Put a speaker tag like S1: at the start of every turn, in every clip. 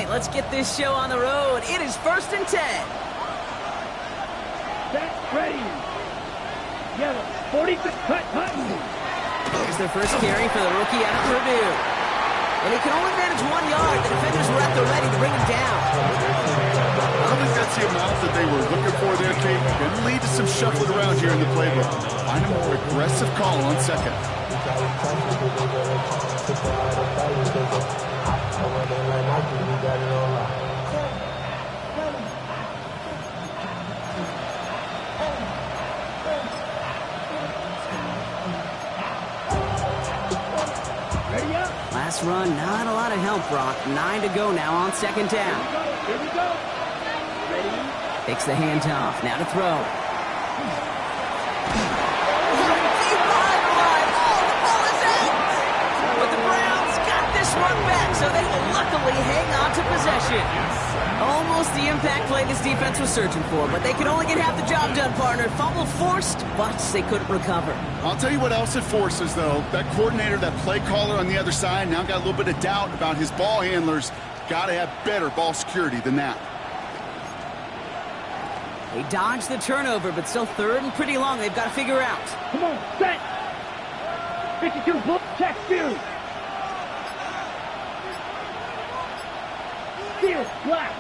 S1: right, let's get this show on the road. It is 1st and 10.
S2: Set, ready. Yellow, 40, cut.
S1: Here's their first carry for the rookie out of Purdue. And he can only manage 1 yard. The defenders were at the ready to bring him down.
S3: I don't think that's the amount that they were looking for there, Kate. Going to lead to some shuffling around here in the playbook. Find a more aggressive call on second.
S1: Last run, not a lot of help, Brock. 9 to go now on 2nd down.
S2: Here we go. Ready.
S1: Takes the handoff. Now to throw. But the Browns got this one back, so they will luckily hang on to possession. Almost the impact play this defense was searching for, but they could only get half the job done, partner. Fumble forced, but they couldn't recover.
S3: I'll tell you what else it forces, though. That coordinator, that play caller on the other side, now got a little bit of doubt about his ball handlers. Got to have better ball security than that.
S1: They dodged the turnover, but still 3rd and pretty long. They've got to figure out.
S2: Come on, set. 52, blue, check, field. Field, black.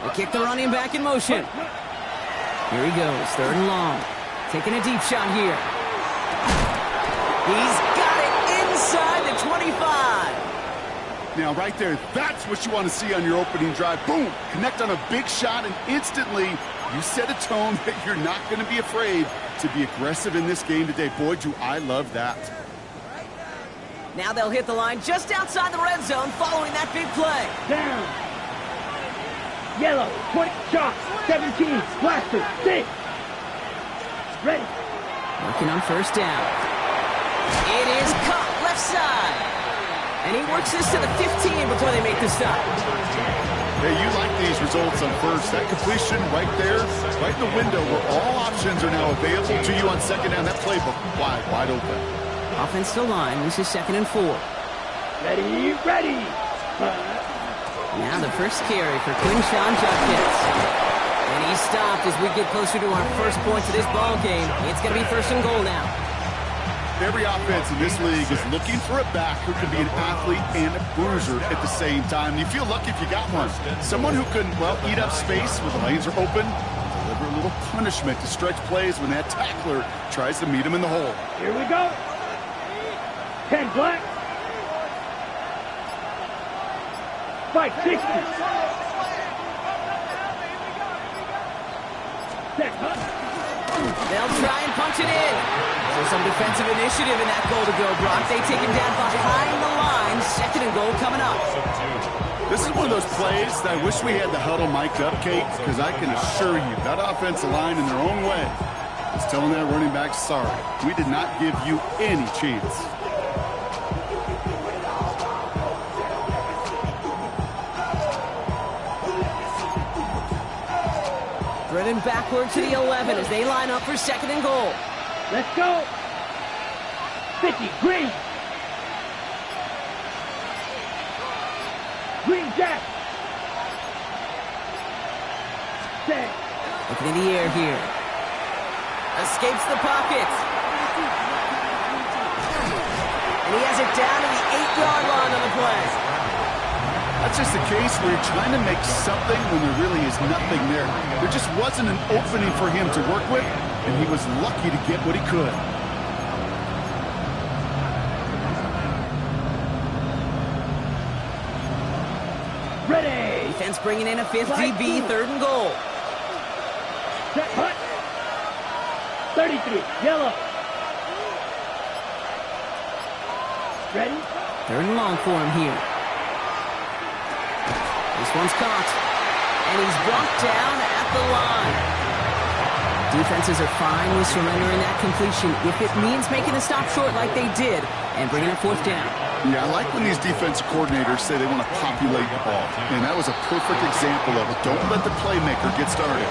S1: They kick the running back in motion. Here he goes, 3rd and long. Taking a deep shot here. He's got it inside the 25.
S3: Now, right there, that's what you want to see on your opening drive. Boom! Connect on a big shot, and instantly you set a tone that you're not going to be afraid to be aggressive in this game today. Boy, do I love that.
S1: Now they'll hit the line just outside the red zone following that big play.
S2: Down. Yellow, 20, shot, 17, blaster, 6. Ready.
S1: Working on 1st down. It is caught left side. And he works this to the 15 before they make the stop.
S3: Hey, you like these results on 1st. That completion right there, right in the window where all options are now available to you on 2nd down. That playbook wide open.
S1: Offense to line. This is 2nd and 4.
S2: Ready.
S1: Now the first carry for Quinshawn Judkins. And he stopped as we get closer to our first points of this ball game. It's going to be 1st and goal now.
S3: Every offense in this league is looking for a back who can be an athlete and a bruiser at the same time. You feel lucky if you got one. Someone who can, well, eat up space when the lanes are open, deliver a little punishment to stretch plays when that tackler tries to meet him in the hole.
S2: Here we go. 10 black. 560.
S1: They'll try and punch it in. So some defensive initiative in that goal to go, Brock. They take him down behind the line. 2nd and goal coming up.
S3: This is one of those plays that I wish we had the huddle mic'd up, Kate, because I can assure you that offensive line in their own way is telling that running back, sorry, we did not give you any chance.
S1: Driven backward to the 11 as they line up for 2nd and goal.
S2: Let's go. 50, green. Green Jack. Set.
S1: Looking in the air here. Escapes the pocket. And he has it down to the 8-yard line on the play.
S3: That's just a case where you're trying to make something when there really is nothing there. There just wasn't an opening for him to work with, and he was lucky to get what he could.
S2: Ready.
S1: Defense bringing in a 5th DB, 3rd and goal.
S2: Set, hut. 33, yellow. Ready.
S1: 3rd and long for him here. This one's caught. And he's brought down at the line. Defenses are fine with surrendering that completion if it means making a stop short like they did and bringing a 4th down.
S3: Yeah, I like when these defensive coordinators say they want to populate the ball. And that was a perfect example of it. Don't let the playmaker get started.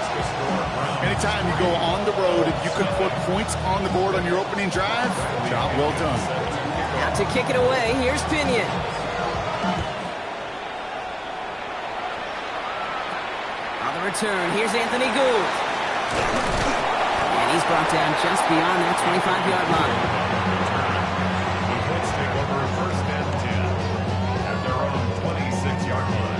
S3: Anytime you go on the road and you can put points on the board on your opening drive, job well done.
S1: Now to kick it away, here's Pinion. return. Here's Anthony Gould. And he's brought down just beyond that 25-yard line.
S4: The Colts take over a first and 10 at their own 26-yard line.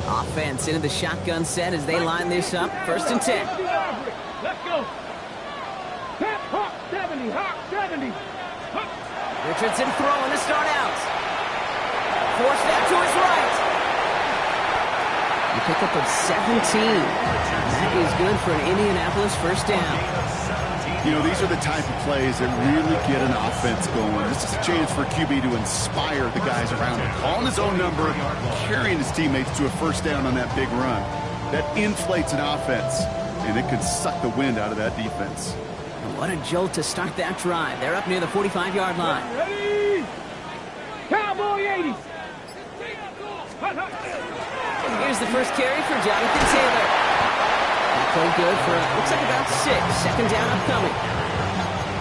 S1: Offense into the shotgun set as they line this up. First and 10.
S2: Let's go. Hawk 70, Hawk 70.
S1: Richardson throwing to start out. Forced that to his right. A pickup of 17. That is good for an Indianapolis first down.
S3: You know, these are the type of plays that really get an offense going. This is a chance for QB to inspire the guys around him. Calling his own number, carrying his teammates to a first down on that big run. That inflates an offense, and it can suck the wind out of that defense.
S1: And what a jolt to start that drive. They're up near the 45-yard line.
S2: Ready? Cowboy 80.
S1: Here's the first carry for Jonathan Taylor. That played good for, looks like about 6. Second down upcoming.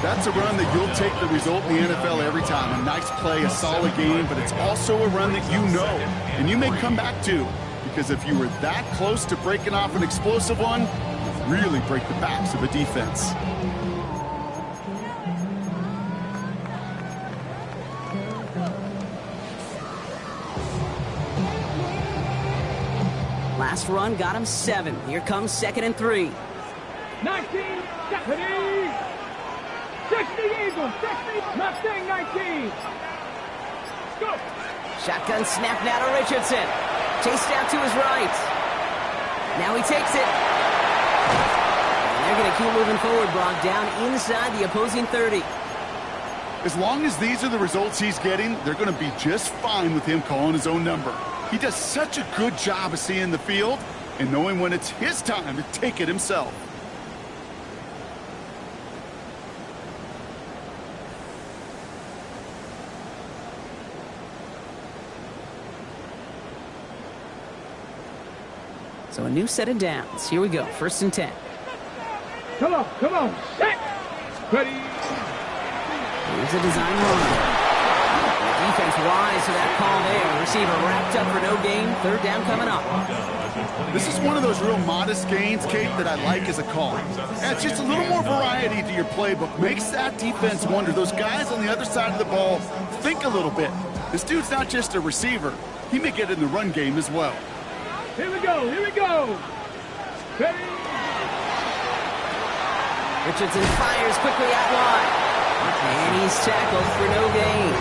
S3: That's a run that you'll take the result in the NFL every time. A nice play, a solid game, but it's also a run that you know and you may come back to, because if you were that close to breaking off an explosive one, you really break the backs of a defense.
S1: Last run got him 7. Here comes second and 3.
S2: 19, Stephanie. 60 Eagles, 60, Mustang 19. Go.
S1: Shotgun snap now to Richardson. Chased out to his right. Now he takes it. And they're going to keep moving forward, Brock, down inside the opposing 30.
S3: As long as these are the results he's getting, they're going to be just fine with him calling his own number. He does such a good job of seeing the field and knowing when it's his time to take it himself.
S1: So a new set of downs. Here we go. First and 10.
S2: Come on, set. Ready.
S1: Here's a design run. Defense wise to that call there. Receiver wrapped up for no gain. Third down coming up.
S3: This is one of those real modest gains, Kate, that I like as a call. Adds just a little more variety to your playbook. Makes that defense wonder. Those guys on the other side of the ball think a little bit. This dude's not just a receiver. He may get in the run game as well.
S2: Here we go. Ready.
S1: Richardson fires quickly out wide. And he's tackled for no gain.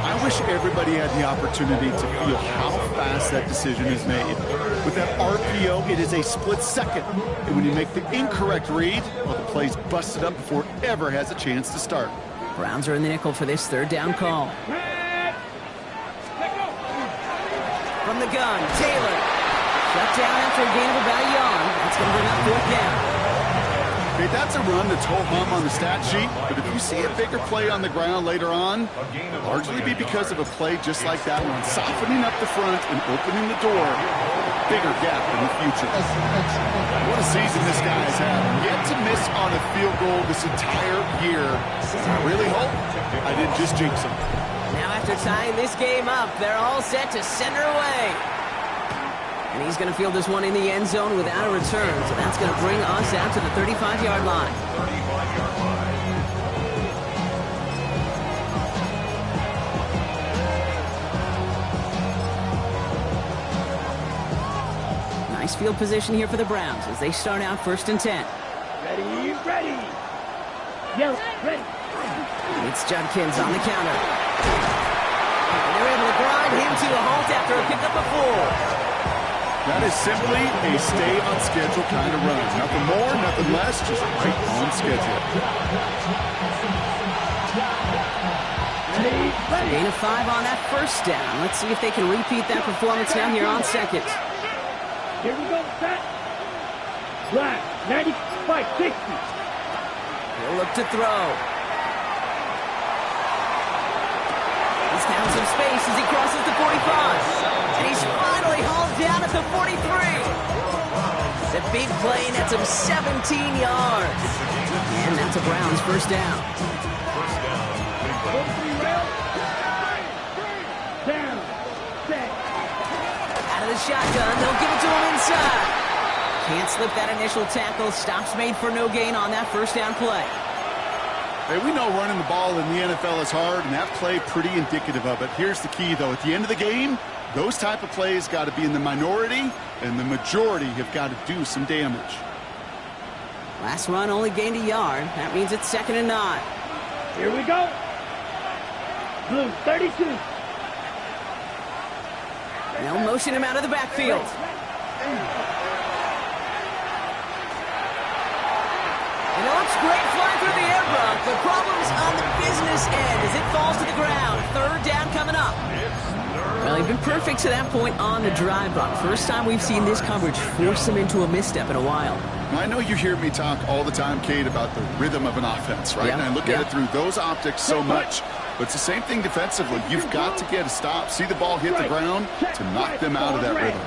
S3: I wish everybody had the opportunity to feel how fast that decision is made. With that RPO, it is a split second. And when you make the incorrect read, well, the play's busted up before it ever has a chance to start.
S1: Browns are in the nickel for this third down call. From the gun, Taylor. Shut down after a gain of about a yard. That's going to bring up fourth down.
S3: Okay, that's a run that's ho-hum on the stat sheet, but if you see a bigger play on the ground later on, it'll largely be because of a play just like that one, softening up the front and opening the door, bigger gap in the future. What a season this guy has had. Yet to miss on a field goal this entire year. I really hope I didn't just jinx him.
S1: Now after tying this game up, they're all set to send her away. And he's going to field this one in the end zone without a return. So that's going to bring us out to the 35-yard line.
S4: 35-yard line.
S1: Nice field position here for the Browns as they start out first and 10.
S2: Ready. Yo, ready.
S1: It's Judkins on the counter. And they're able to grind him to a halt after a pickup of 4.
S3: That is simply a stay-on-schedule kind of run. Nothing more, nothing less, just right on schedule.
S1: Gain of 5 on that first down. Let's see if they can repeat that performance now here on second.
S2: Here we go, set. Right, 95, 60.
S1: He'll look to throw. He's found some space as he crosses the 45. And he's finally hauled down at the 43. The big play 17 yards. And that's a Browns first down. Out of the shotgun, they'll give it to him inside. Can't slip that initial tackle. Stops made for no gain on that first down play.
S3: Hey, we know running the ball in the NFL is hard, and that play pretty indicative of it. Here's the key, though. At the end of the game, those type of plays got to be in the minority, and the majority have got to do some damage.
S1: Last run only gained a yard. That means it's 2nd and 9.
S2: Here we go. Blue 32.
S1: They'll motion him out of the backfield. And it looks great flying through the air, Brock. The problem's on the business end as it falls to the ground. 3rd down coming up. Well, he's been perfect to that point on the drive, Brock. First time we've seen this coverage force him into a misstep in a while.
S3: I know you hear me talk all the time, Kate, about the rhythm of an offense, right?
S1: Yeah,
S3: And I look at it through those optics so much. But it's the same thing defensively. You've got to get a stop, see the ball hit the ground to knock them out of that rhythm.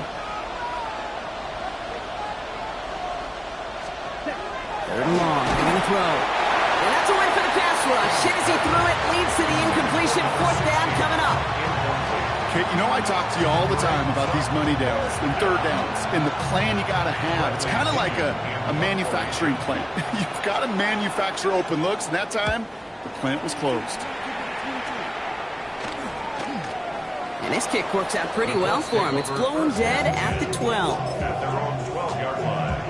S1: 3rd and long. They're going to throw. And that's a win for the pass rush. Hit as he threw it. Leads to the incompletion. 4th down coming up.
S3: Kate, you know I talk to you all the time about these money downs and 3rd downs and the plan you got to have. It's kind of like a manufacturing plant. You've got to manufacture open looks, and that time the plant was closed.
S1: And this kick works out pretty well for him. It's blown dead at the 12.
S4: At their own 12-yard line.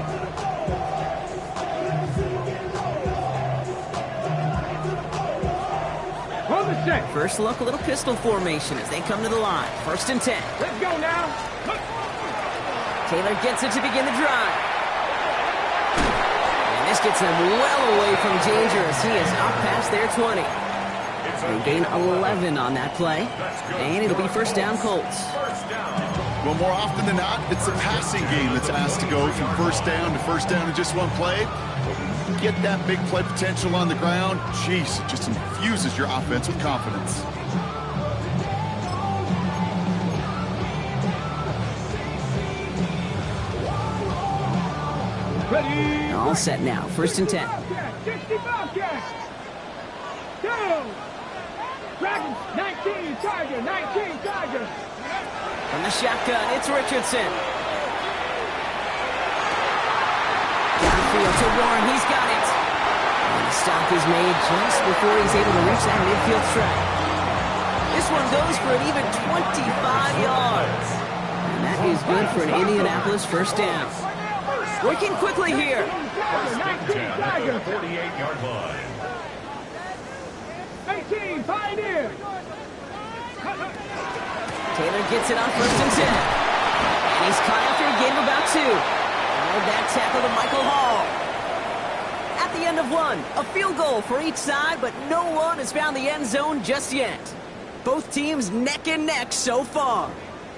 S2: On the set.
S1: First look, a little pistol formation as they come to the line. 1st and 10.
S2: Let's go now.
S1: Taylor gets it to begin the drive. And this gets them well away from danger as he is up past their 20. They gain 11 on that play. And it'll be 1st down Colts.
S3: Well, more often than not, it's a passing game that's asked to go from 1st down to 1st down in just one play. Get that big play potential on the ground. Jeez, it just infuses your offense with confidence.
S2: Ready.
S1: All set now. 1st and 10.
S2: 60 Bobcats. Go. Dragons, 19 Tiger, 19 Tiger.
S1: From the shotgun, it's Richardson. Downfield to Warren, he's got it. And the stop is made just before he's able to reach that midfield strike. This one goes for an even 25 yards. And that is good for an Indianapolis 1st down. Working quickly here.
S4: 48-yard line.
S2: 18 Pioneer.
S1: Taylor gets it on 1st and 10. And he's caught after a gain of about 2. And that tackle to Michael Hall. At the end of one, a field goal for each side, but no one has found the end zone just yet. Both teams neck and neck so far.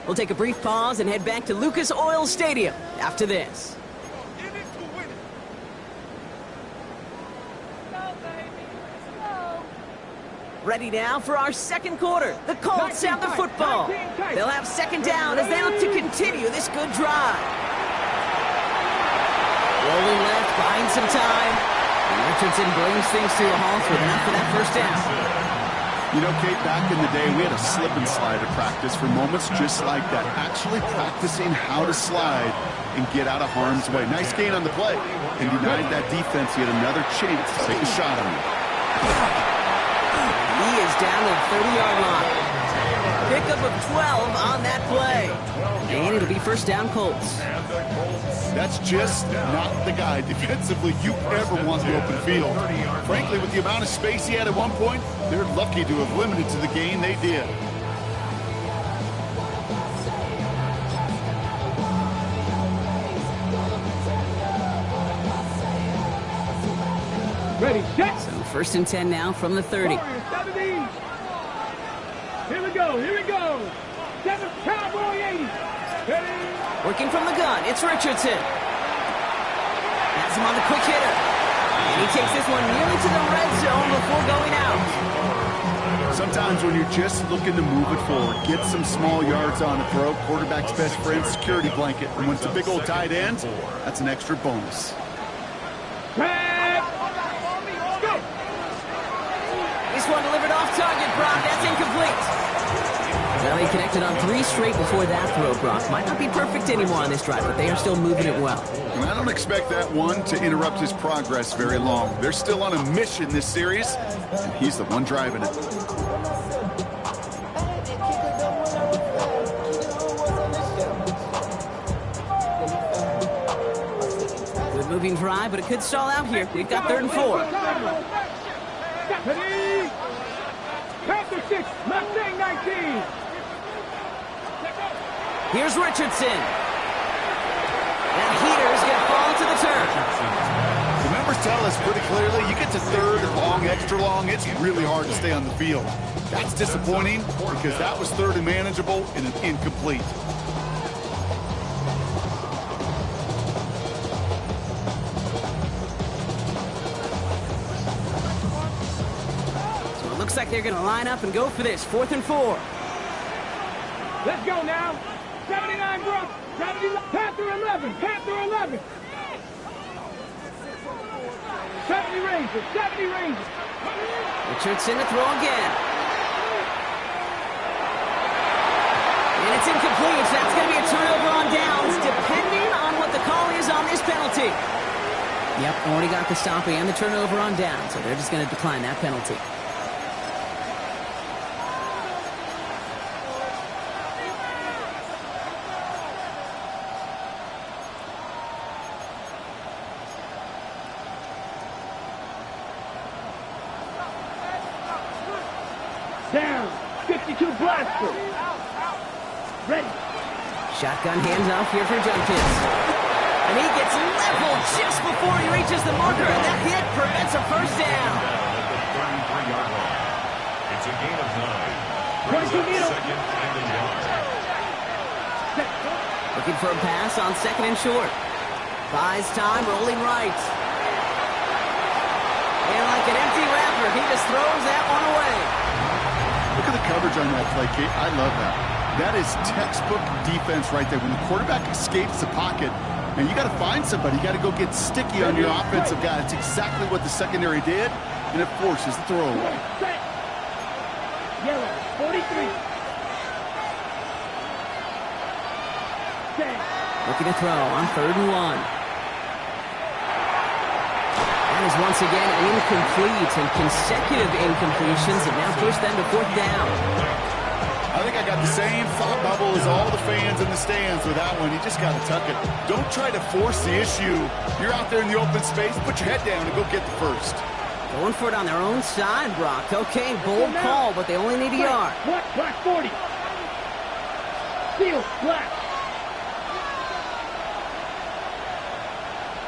S1: We'll take a brief pause and head back to Lucas Oil Stadium after this. Ready now for our 2nd quarter. The Colts have the football. They'll have 2nd down as they look to continue this good drive. Rolling left, buying some time. And Richardson brings things to a halt with enough for that 1st down.
S3: You know, Kate, back in the day, we had a slip and slide at practice for moments just like that. Actually practicing how to slide and get out of harm's way. Nice gain on the play. And denied that defense yet another chance to take a shot on him.
S1: He is down to the 30-yard line. Pickup of 12 on that play. And it'll be 1st down Colts.
S3: That's just not the guy defensively you ever want the open field. Frankly, with the amount of space he had at one point, they're lucky to have limited to the gain they did.
S2: Ready, set.
S1: So 1st and 10 now from the 30.
S2: Warriors, 70. Here we go, here we go. 7 Cowboy 80. Ready.
S1: Working from the gun, it's Richardson. Has him on the quick hitter. And he takes this one nearly to the red zone before going out.
S3: Sometimes when you're just looking to move it forward, get some small yards on a throw, quarterback's best friend, security blanket. And when it's a big old tight end, that's an extra bonus.
S1: Well, he connected on 3 straight before that throw, Brock. Might not be perfect anymore on this drive, but they are still moving it well.
S3: And I don't expect that one to interrupt his progress very long. They're still on a mission this series, and he's the one driving it.
S1: Good moving drive, but it could stall out here. We've got 3rd and 4.
S2: Panther 6, Mustang 19.
S1: Here's Richardson. That heater's going to fall to the turf.
S3: The members tell us pretty clearly, you get to 3rd and long, extra long, it's really hard to stay on the field. That's disappointing because that was 3rd and manageable and an incomplete.
S1: So it looks like they're going to line up and go for this. 4th and 4.
S2: Let's go now. 79 Brook. 79. Panther 11. Panther 11. 70 Rangers. 70 Rangers.
S1: Richardson to throw again. And it's incomplete. That's going to be a turnover on downs, depending on what the call is on this penalty. Yep, already got the stop and the turnover on down, so they're just going to decline that penalty.
S2: Down. 52 Blaster. Ready.
S1: Shotgun handoff here for Junkins. And he gets leveled just before he reaches the marker, and that hit prevents a first down.
S4: It's a gain of 9. Second and a yard.
S1: Looking for a pass on 2nd and short. Buys time, rolling right. And like an empty wrapper, he just throws that one away.
S3: Look at the coverage on that play, Kate. I love that. That is textbook defense right there. When the quarterback escapes the pocket, and you got to find somebody. You got to go get sticky on your offensive guy. It's exactly what the secondary did, and it forces the throwaway.
S2: Yellow. 43.
S1: Looking to throw on 3rd and 1. That is once again incomplete, and consecutive incompletions have now pushed them to 4th down.
S3: I think I got the same thought bubble as all the fans in the stands with that one. You just got to tuck it. Don't try to force the issue. You're out there in the open space. Put your head down and go get the first.
S1: Going for it on their own side, Brock. Okay, bold call, but they only need a yard.
S2: Black 40. Steel. Black.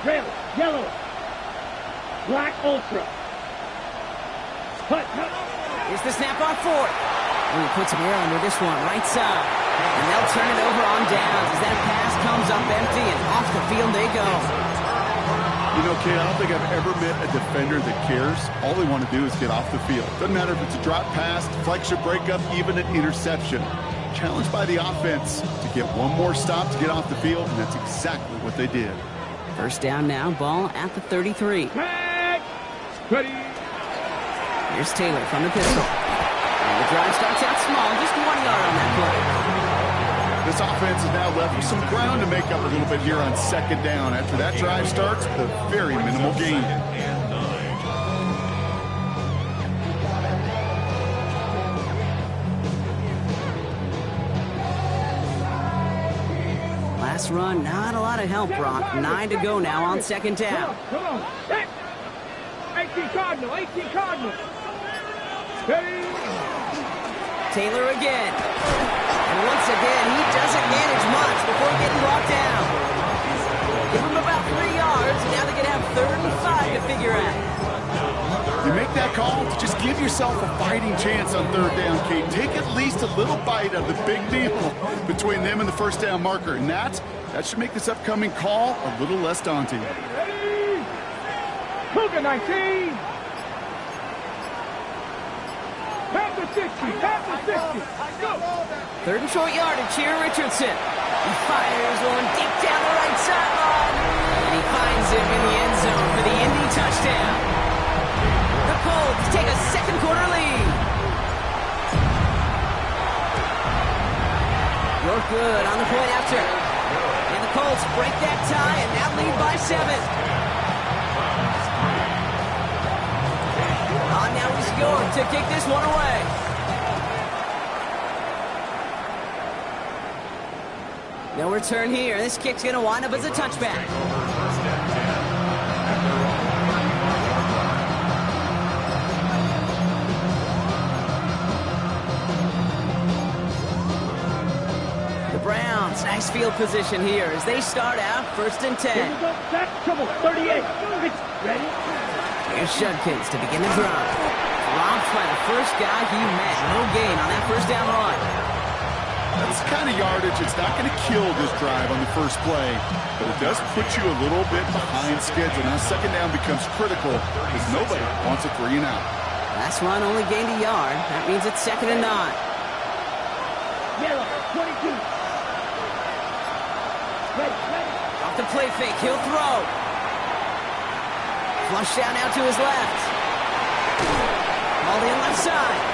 S2: Red. Yellow. Black Ultra. Hut.
S1: Here's the snap on 4th. And he puts him air under this one, right side. And they'll turn it over on downs as that pass comes up empty, and off the field they go.
S3: You know, Kate, I don't think I've ever met a defender that cares. All they want to do is get off the field. Doesn't matter if it's a drop pass, deflection, breakup, even an interception. Challenged by the offense to get one more stop to get off the field, and that's exactly what they did.
S1: First down now, ball at the 33.
S2: Ready.
S1: Here's Taylor from the pistol. And the drive starts out small, just 1 yard on that play.
S3: This offense is now left with some ground to make up a little bit here on 2nd down. After that drive starts, a very minimal gain.
S1: Last run, not a lot of help, Brock. 9 to go now on 2nd down.
S2: Come on. 18 Cardinal. 18 Cardinal. Ready.
S1: Taylor again. And once again, he doesn't manage much before getting brought down. Give him about 3 yards, and now they're going to have 3rd and 5 to figure out.
S3: You make that call, just give yourself a fighting chance on 3rd down, Kate. Take at least a little bite of the big meal between them and the first down marker, and that should make this upcoming call a little less daunting.
S2: Ready. Cougar 19. Panther 60. Panther 60. Go.
S1: 3rd and short yardage here, Richardson. He fires one deep down the right sideline. And he finds him in the end zone for the Indy touchdown. The Colts take a 2nd quarter lead. score good on the point after. And the Colts break that tie and now lead by 7. Now he's York to kick this one away. No return here. This kick's going to wind up as a touchback. The Browns, nice field position here as they start out 1st and 10.
S2: Here we go. Back trouble. 38. Ready?
S1: Here's Judkins to begin the drive. Dropped by the first guy he met. No gain on that first down run.
S3: That's the kind of yardage. It's not going to kill this drive on the first play, but it does put you a little bit behind schedule. Now second down becomes critical because nobody wants a 3 and out.
S1: Last run only gained a yard. That means it's 2nd and 9.
S2: Yellow. 22. Ready.
S1: Off the play fake. He'll throw. Flush down now to his left. All in left side.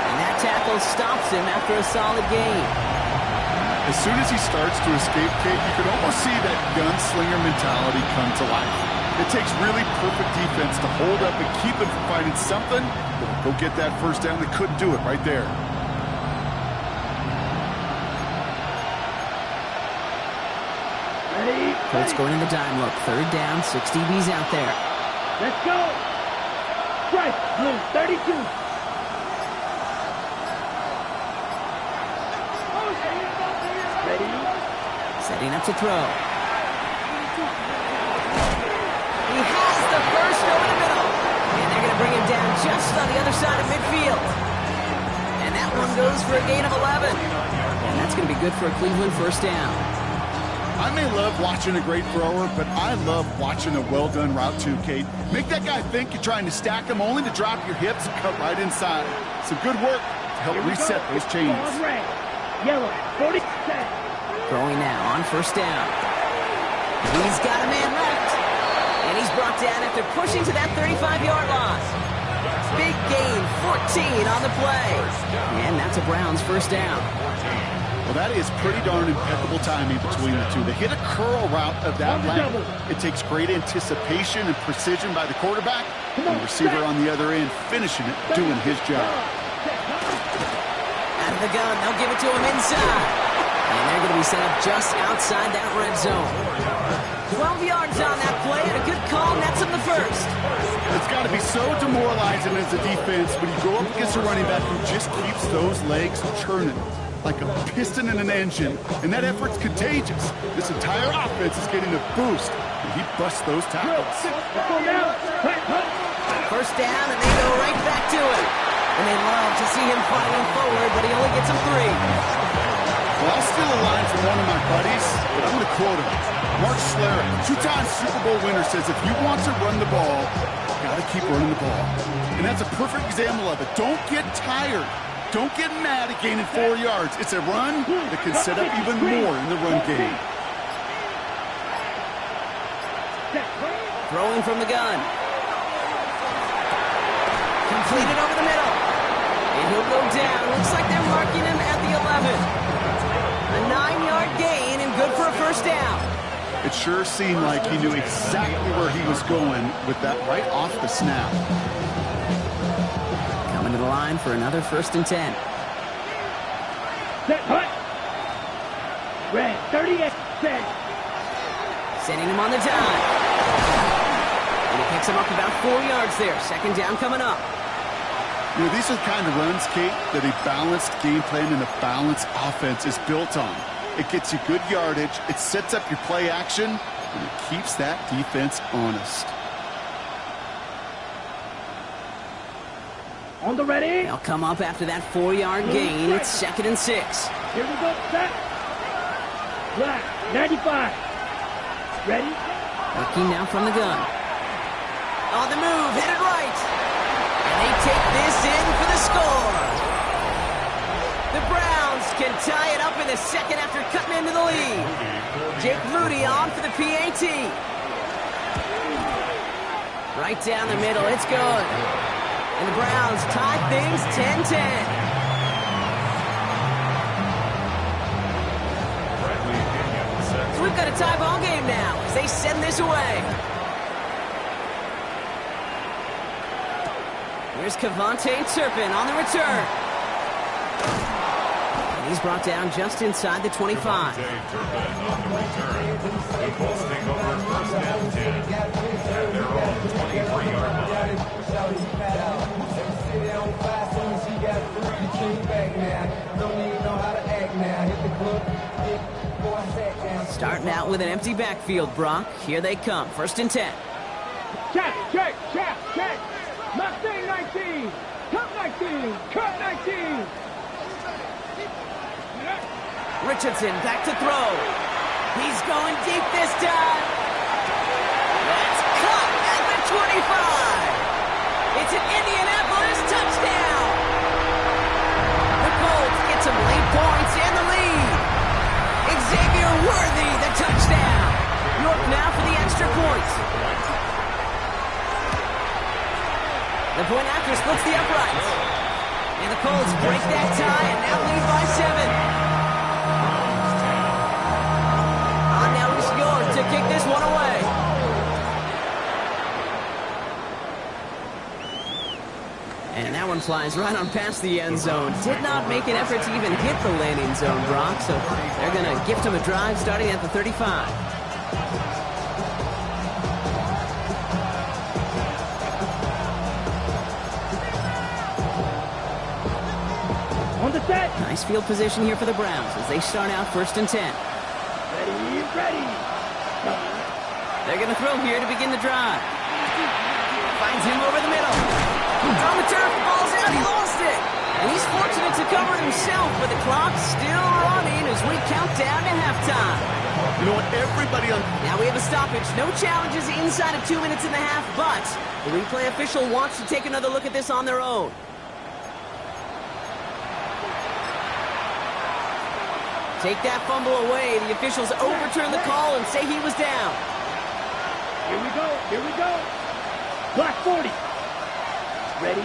S1: And that tackle stops him after a solid gain.
S3: As soon as he starts to escape, Kate, you can almost see that gunslinger mentality come to life. It takes really perfect defense to hold up and keep him from finding something that will go get that first down. They couldn't do it right there.
S2: Ready.
S1: Colts going in the dime look. 3rd down, 6 DBs out there.
S2: Let's go. Strike. Blue. 32. Ready.
S1: Setting up to throw. He has the first over the middle. And they're going to bring him down just on the other side of midfield. And that one goes for a gain of 11. And that's going to be good for a Cleveland first down.
S3: I may love watching a great thrower, but I love watching a well-done route too, Kate. Make that guy think you're trying to stack him only to drop your hips and cut right inside. Some good work to help reset those chains.
S2: Red. Yellow. 47.
S1: Throwing now on first down. He's got a man left. And he's brought down after pushing to that 35-yard line. Big gain, 14 on the play. And that's a Browns first down.
S3: Well, that is pretty darn impeccable timing between the two. They hit a curl route of that length. It takes great anticipation and precision by the quarterback, and the receiver on the other end finishing it, doing his job.
S1: Out of the gun, they'll give it to him inside. And they're going to be set up just outside that red zone. 12 yards on that play, and a good call nets him the first.
S3: It's got to be so demoralizing as a defense when you go up against a running back who just keeps those legs churning like a piston in an engine, and that effort's contagious. This entire offense is getting a boost, and he busts those tackles.
S1: First down, and they go right back to it. And they love to see him fighting forward, but he only gets him 3.
S3: Well, I'll steal a line from one of my buddies, but I'm going to quote him. Mark Schlereth, 2-time Super Bowl winner, says if you want to run the ball, you got to keep running the ball. And that's a perfect example of it. Don't get tired. Don't get mad at gaining 4 yards. It's a run that can set up even more in the run game.
S1: Throwing from the gun. Completed over the middle. And he'll go down. Looks like they're marking him at the 11. A 9-yard gain and good for a first down.
S3: It sure seemed like he knew exactly where he was going with that right off the snap.
S1: Coming to the line for another 1st and 10.
S2: Set. Hut. Red. 38. Set.
S1: Sending him on the dime. And he picks him up about 4 yards there. 2nd down coming up.
S3: You know, these are the kind of runs, Kate, that a balanced game plan and a balanced offense is built on. It gets you good yardage, it sets up your play action, and it keeps that defense honest.
S2: On the ready.
S1: They'll come up after that 4-yard gain. It's 2nd and 6.
S2: Here we go. Set. Black. 95. Ready.
S1: Working now from the gun. On the move, headed right. And they take this in for the score. The Browns can tie it up in the second after cutting into the lead. Jake Moody on for the PAT. Right down the middle, it's good. And the Browns tie things 10-10. got a tie ball game now as they send this away. Here's Kevontae Turpin on the return. And he's brought down just inside the 25.
S4: Kevontae Turpin on the return. The Colts take over first and 10 at their own 23-yard line.
S1: Starting out with an empty backfield, Brock. Here they come. First and 10.
S2: Check, check, check, check. Mustang 19. Cut 19. Cut 19.
S1: Richardson back to throw. He's going deep this time. That's caught at the 25. It's an Indianapolis touchdown. The Colts get some late points and the lead. Xavier Worthy, the touchdown. York now for the extra point. The point after splits the uprights. And the Colts break that tie and now lead by 7. On now is York to kick this one away. And that one flies right on past the end zone. Did not make an effort to even hit the landing zone, Brock. So they're going to gift him a drive starting at the 35.
S2: On the set.
S1: Nice field position here for the Browns as they start out first and 10.
S2: Ready, ready.
S1: They're going to throw here to begin the drive. Finds him over the middle. On the turf, ball's out, he lost it. And he's fortunate to cover it himself, but the clock's still running as we count down to halftime.
S3: You know what? Everybody on...
S1: Now we have a stoppage. No challenges inside of 2 minutes and a half, but the replay official wants to take another look at this on their own. Take that fumble away. The officials overturn the call and say he was down.
S2: Here we go, here we go. Black 40. Ready?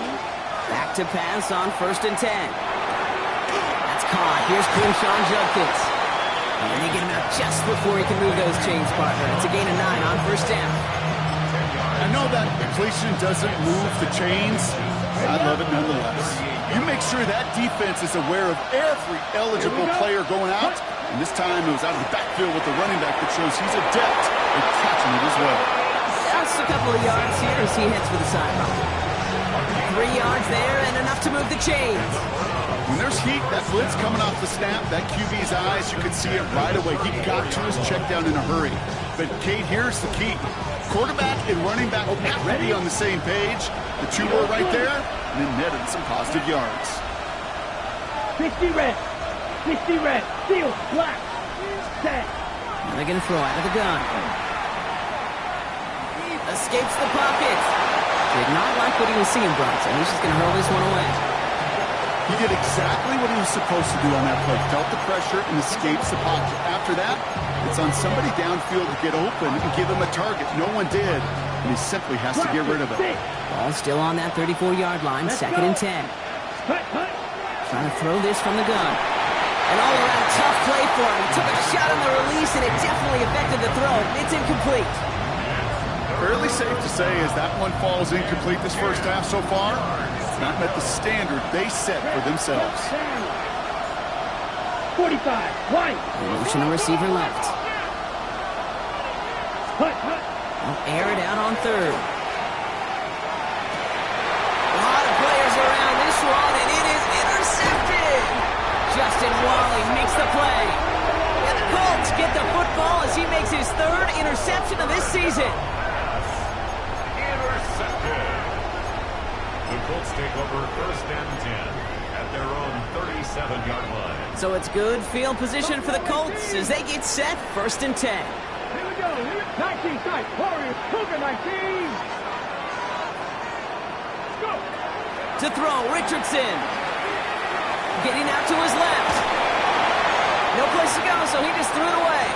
S1: Back to pass on first and 10. That's caught. Here's Quinshon Judkins. And they get him out just before he can move those chains, partner. It's a gain of 9 on first down.
S3: I know that completion doesn't move the chains. I love it nonetheless. You make sure that defense is aware of every eligible player going out. And this time it was out of the backfield with the running back that shows he's adept at catching it as well.
S1: Just a couple of yards here as he heads for the sideline. 3 yards there and enough to move the chains.
S3: When there's heat, that blitz coming off the snap, that QB's eyes, you could see it right away. He got to his check down in a hurry. But, Kate, here's the key. Quarterback and running back have to be on the same page. The two were right there, and then netted some positive yards.
S2: 60 red. 60 red. Steel. Black. Set.
S1: Now they're going to throw out of the gun. Escapes the pocket. Did not like what he was seeing, Bronson. He's just going to hurl this one away.
S3: He did exactly what he was supposed to do on that play. Felt the pressure and escapes the pocket. After that, it's on somebody downfield to get open and give him a target. No one did, and he simply has to get rid of it.
S1: Ball still on that 34-yard line, second and 10. Trying to throw this from the gun. An all-around tough play for him. He took a shot on the release, and it definitely affected the throw. It's incomplete.
S3: Fairly safe to say as that one falls incomplete this first half so far, it's not met the standard they set for themselves.
S2: 45, white.
S1: Motion to receiver left. They'll air it out on third. A lot of players around this one, and it is intercepted. Justin Wally makes the play. And the Colts get the football as he makes his third interception of this season.
S4: The Colts take over first and 10 at their own 37-yard line.
S1: So it's good field position for the Colts as they get set first and 10.
S2: Here we go. 19 side. Warriors. Cougar 19. Go.
S1: To throw, Richardson. Getting out to his left. No place to go, so he just threw it away.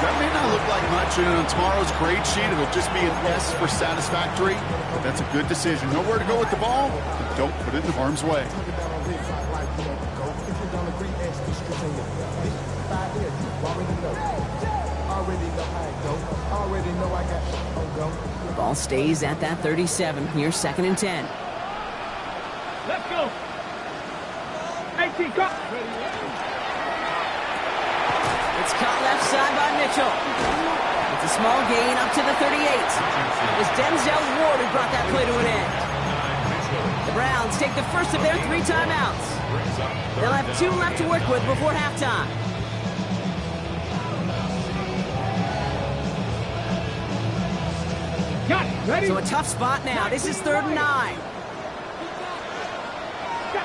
S3: That may not look like much, and on tomorrow's grade sheet, it'll just be an S for satisfactory. That's a good decision. Nowhere to go with the ball, but don't put it in harm's way.
S2: Already know I got go.
S1: Ball stays at that 37. Here's 2nd and 10.
S2: Let's go. 18, go.
S1: It's caught left side by Mitchell. It's a small gain up to the 38. It was Denzel Ward who brought that play to an end. The Browns take the first of their 3 timeouts. They'll have 2 left to work with before halftime.
S2: Got it. Ready?
S1: So a tough spot now. This is 3rd and 9.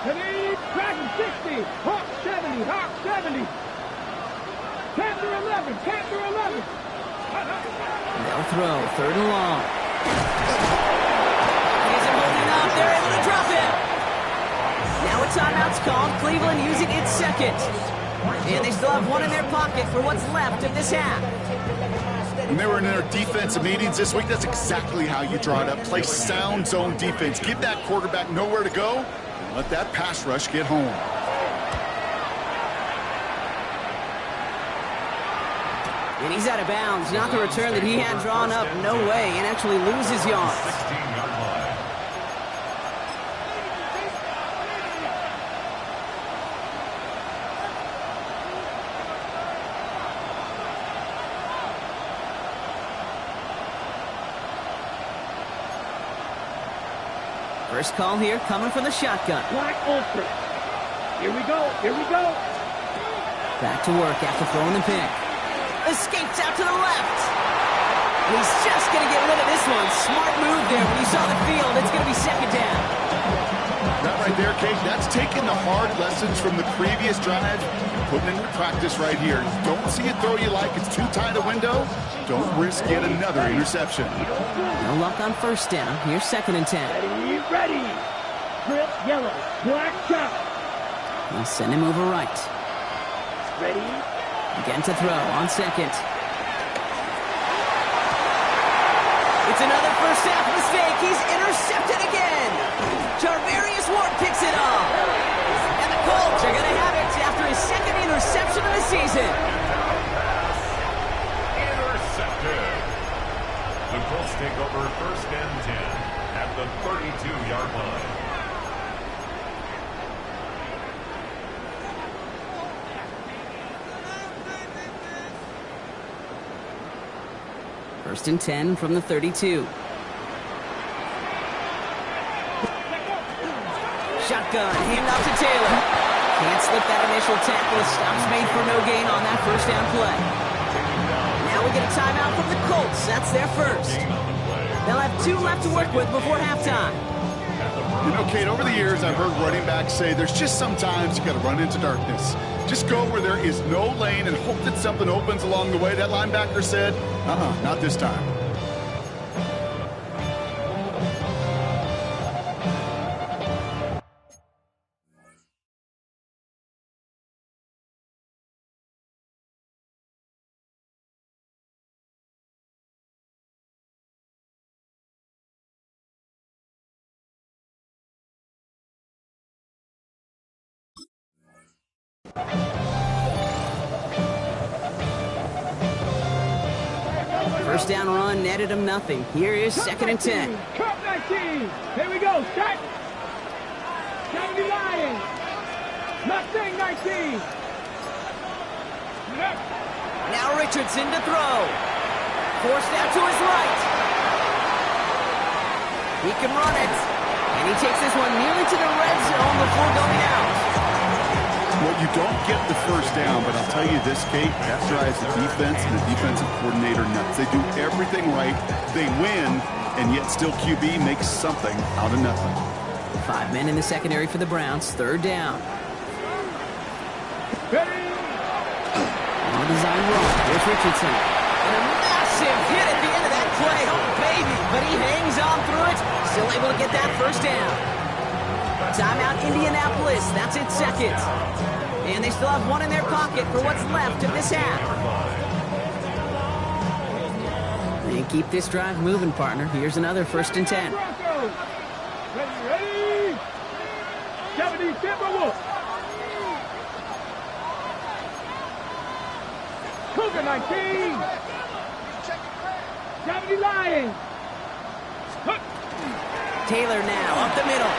S2: Ready? Dragon 60. Hawk 70. Hawk 70. Panther 11. Panther 11.
S1: They'll throw 3rd and long. He isn't holding up. They're able to drop it. Now a timeout's called. Cleveland using its 2nd. And they still have 1 in their pocket for what's left of this half.
S3: When they were in their defensive meetings this week, that's exactly how you draw it up. Play sound zone defense. Give that quarterback nowhere to go, and let that pass rush get home.
S1: And he's out of bounds. Not the return that he had drawn up. No way. And actually loses yards.
S4: 16-yard line.
S1: First call here coming from the shotgun.
S2: Black Ultra. Here we go. Here we go.
S1: Back to work after throwing the pick. Escapes out to the left. And he's just going to get rid of this one. Smart move there when you saw the field. It's going to be 2nd down.
S3: That right there, Kate, that's taking the hard lessons from the previous drive and putting it into practice right here. Don't see a throw you like. It's too tight a window. Don't risk yet another interception.
S1: No luck on 1st down. Here's 2nd and 10.
S2: Ready? Ready. Strip yellow. Black top.
S1: He'll send him over right.
S2: Ready?
S1: Again to throw on 2nd. It's another first half mistake. He's intercepted again. Tarvarius Ward picks it up. And the Colts are going to have it after his 2nd interception of the season.
S4: Intercepted. The Colts take over 1st and 10 at the 32-yard line.
S1: First and 10 from the 32. Shotgun, hand off to Taylor. Can't slip that initial tackle. Stops made for no gain on that 1st down play. Now we get a timeout from the Colts. That's their first. They'll have 2 left to work with before halftime.
S3: You know, Kate, over the years, I've heard running backs say there's just sometimes you got to run into darkness. Just go where there is no lane and hope that something opens along the way. That linebacker said, not this time.
S1: First down run netted him nothing. Here is 2nd and 10.
S2: Cup 19. Here we go. Start. County Lions. Mustang 19.
S1: Now Richardson to throw. Forced out to his right. He can run it. And he takes this one nearly to the red zone before going out.
S3: Well, you don't get the first down, but I'll tell you this, Kate, that drives the defense and the defensive coordinator nuts. They do everything right. They win, and yet still QB makes something out of nothing.
S1: 5 men in the secondary for the Browns. 3rd down.
S2: Ready?
S1: On the design run. Here's Richardson. And a massive hit at the end of that play. Oh, baby. But he hangs on through it. Still able to get that first down. Timeout Indianapolis. That's its 2nd. And they still have 1 in their pocket for what's left of this half. And keep this drive moving, partner. Here's another 1st and 10.
S2: Broncos. Ready? 70 Timberwolves. Cougar 19. 70 Lions.
S1: Taylor now up the middle.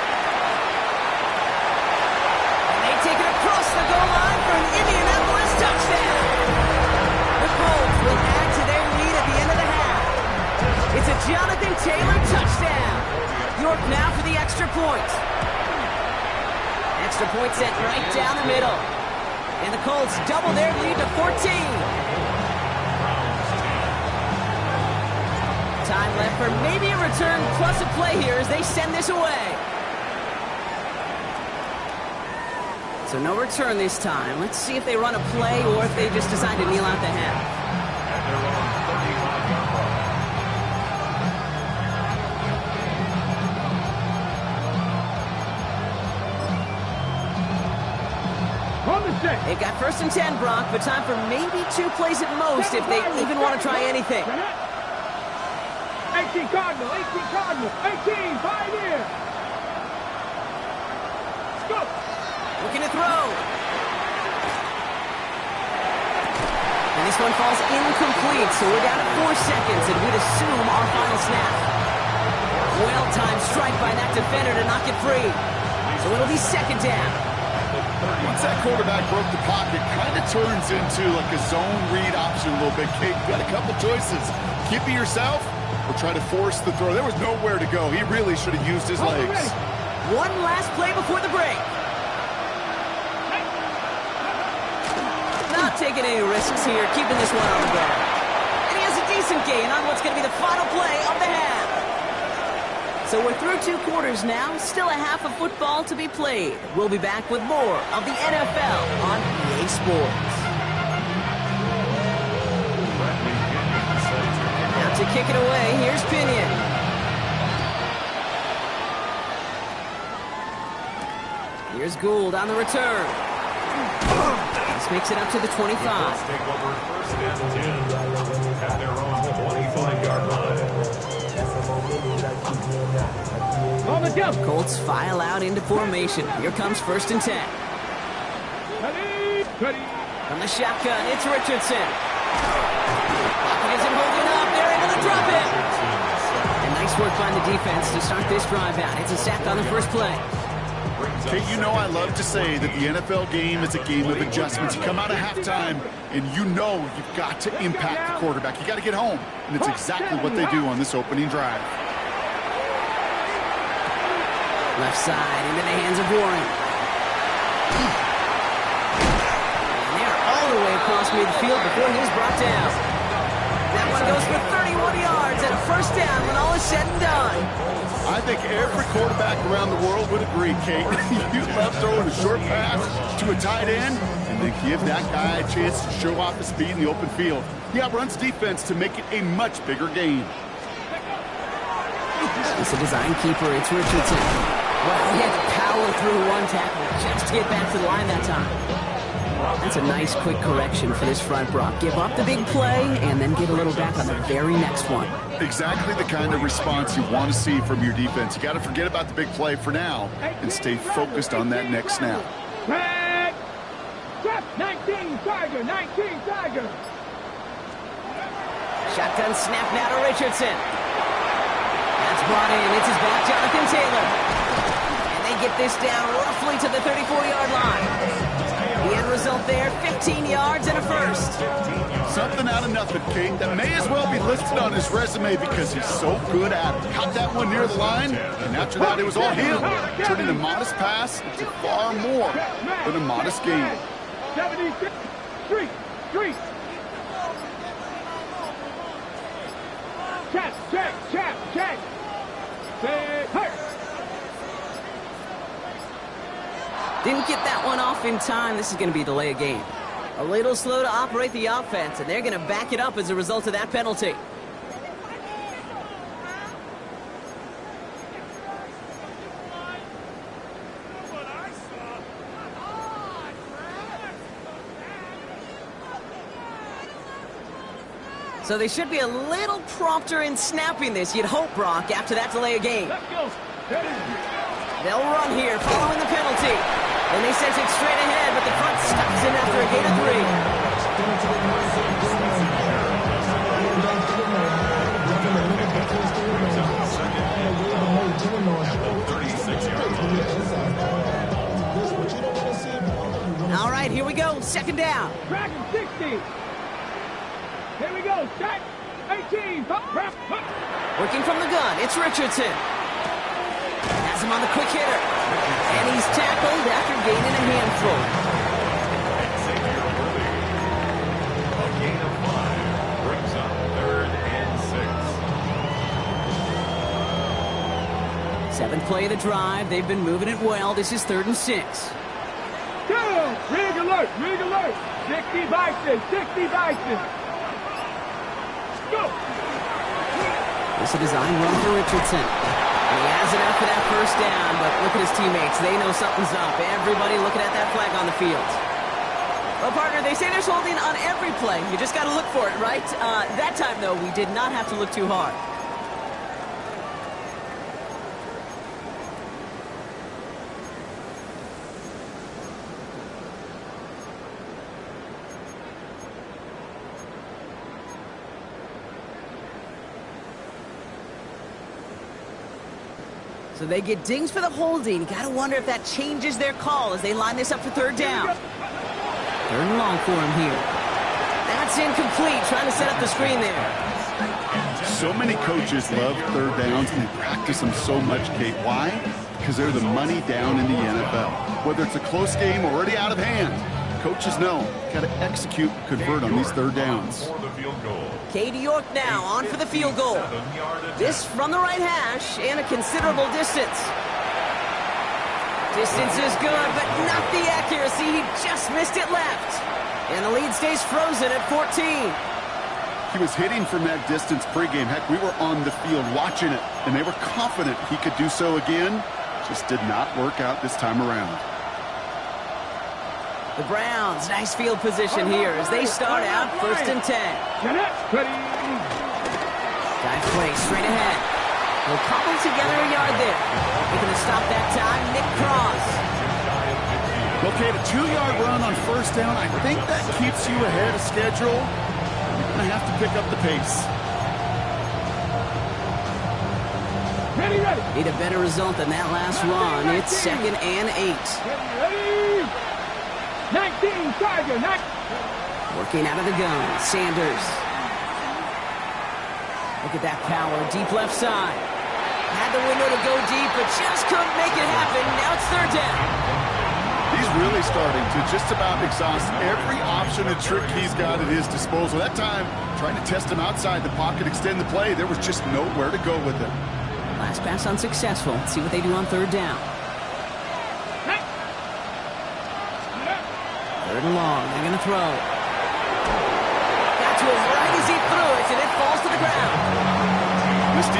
S1: And they take it across the goal line for an Indianapolis touchdown. The Colts will add to their lead at the end of the half. It's a Jonathan Taylor touchdown. York now for the extra point. Extra point sent right down the middle. And the Colts double their lead to 14. Time left for maybe a return plus a play here as they send this away. So no return this time. Let's see if they run a play or if they just decide to kneel out the half.
S4: At their own 35-yard line.
S2: On the stick.
S1: They've got 1st and 10, Brock, but time for maybe 2 plays at most if they even want to try anything.
S2: 18 Cardinal, 18 Cardinal, 18, 5 here. Let's go.
S1: Looking to throw. And this one falls incomplete, so we're down to 4 seconds, and we'd assume our final snap. Well-timed strike by that defender to knock it free. So it'll be 2nd down.
S3: Once that quarterback broke the pocket, kind of turns into like a zone read option a little bit. Kate, got a couple choices. Keep it yourself or try to force the throw. There was nowhere to go. He really should have used his legs.
S1: One last play before the break. Not taking any risks here, keeping this one on the go. And he has a decent gain on what's going to be the final play of the half. So we're through 2 quarters now, still a half of football to be played. We'll be back with more of the NFL on EA Sports. Now to kick it away, here's Pinion. Here's Gould on the return. This makes it up to the 25.
S4: Let's take over 1st and 10 at their own 25-yard line.
S2: On the jump.
S1: Colts file out into formation. Here comes 1st and 10.
S2: Ready, ready.
S1: From the shotgun, it's Richardson. Pocket isn't holding up. They're able to drop it. And nice work by the defense to start this drive out. It's a sack on the first play.
S3: Kate, you know I love to say that the NFL game is a game of adjustments. You come out of halftime, and you know you've got to impact the quarterback. You got to get home, and it's exactly what they do on this opening drive.
S1: Left side into the hands of Warren. And they're all the way across midfield before he's brought down. That one goes for 31 yards and a 1st down when all is said and done.
S3: I think every quarterback around the world would agree, Kate. You love throwing a short pass to a tight end and then give that guy a chance to show off his speed in the open field. He outruns defense to make it a much bigger game.
S1: It's a design keeper. It's Richardson. Well, he had to power through one tackle just to get back to the line that time. That's a nice, quick correction for this front, Brock. Give up the big play and then get a little back on the very next one.
S3: Exactly the kind of response you want to see from your defense. You got to forget about the big play for now and stay focused on that next snap.
S2: Back. 19 Tiger, 19 Tiger.
S1: Shotgun snap now to Richardson. That's brought in. It's his back, Jonathan Taylor. And they get this down roughly to the 34-yard line. The end result there, 15 yards and a 1st.
S3: Something out of nothing, Kate. That may as well be listed on his resume because he's so good at it. Caught that one near the line, and after that it was all him. Turning a modest pass into far more than a modest gain.
S2: 76. Street. Check.
S1: Didn't get that one off in time. This is going to be a delay of game. A little slow to operate the offense, and they're going to back it up as a result of that penalty. So they should be a little prompter in snapping this, you'd hope, Brock, after that delay of game.
S2: Let's go.
S1: They'll run here following the penalty. And they sent it straight ahead, but the front stops it after a gain of 3. second down.
S2: Dragon 60. Here we go. Set. 18.
S1: Working from the gun, it's Richardson. Has him on the quick hitter. And he's tackled after gaining a handful.
S4: Xavier Worthy. A gain of 5 brings up 3rd and 6.
S1: Seventh play of the drive. They've been moving it well. This is 3rd and 6.
S2: Down. Rig alert. Rig alert. 60 Bison. 60 Bison. Go.
S1: It's a design run for Richardson. And he has it up for that first down, but look at his teammates. They know something's up. Everybody looking at that flag on the field. Well, partner, they say there's holding on every play. You just got to look for it, right? That time, though, we did not have to look too hard. So they get dings for the holding. Got to wonder if that changes their call as they line this up for 3rd down. 3rd and long for him here. That's incomplete. Trying to set up the screen there.
S3: So many coaches love 3rd downs and they practice them so much, Kate. Why? Because they're the money down in the NFL. Whether it's a close game or already out of hand, coaches know got to execute, convert on these 3rd downs.
S4: For the field goal.
S1: Katie York now on for the field goal.
S4: 7-yard attempt.
S1: This from the right hash and a considerable distance. Distance is good, but not the accuracy. He just missed it left. And the lead stays frozen at 14.
S3: He was hitting from that distance pregame. Heck, we were on the field watching it, and they were confident he could do so again. Just did not work out this time around.
S1: The Browns, nice field position here as they start out 1st and 10.
S2: Ready.
S1: Dive play straight ahead. They'll cobble together a yard there. Making a stop that time, Nick Cross.
S3: Okay, a 2-yard run on 1st down. I think that keeps you ahead of schedule. You're going to have to pick up the pace.
S2: Ready.
S1: Need a better result than that last run. It's 2nd and 8.
S2: Ready. 19, Tiger,
S1: Working out of the gun, Sanders. Look at that power, deep left side. Had the window to go deep, but just couldn't make it happen. Now it's 3rd down.
S3: He's really starting to just about exhaust every option and trick he's got at his disposal. That time, trying to test him outside the pocket, extend the play, there was just nowhere to go with it.
S1: Last pass unsuccessful. Let's see what they do on 3rd down. 3rd and long. They're going to throw. Got to him right as he threw it, and it falls to the ground.
S3: This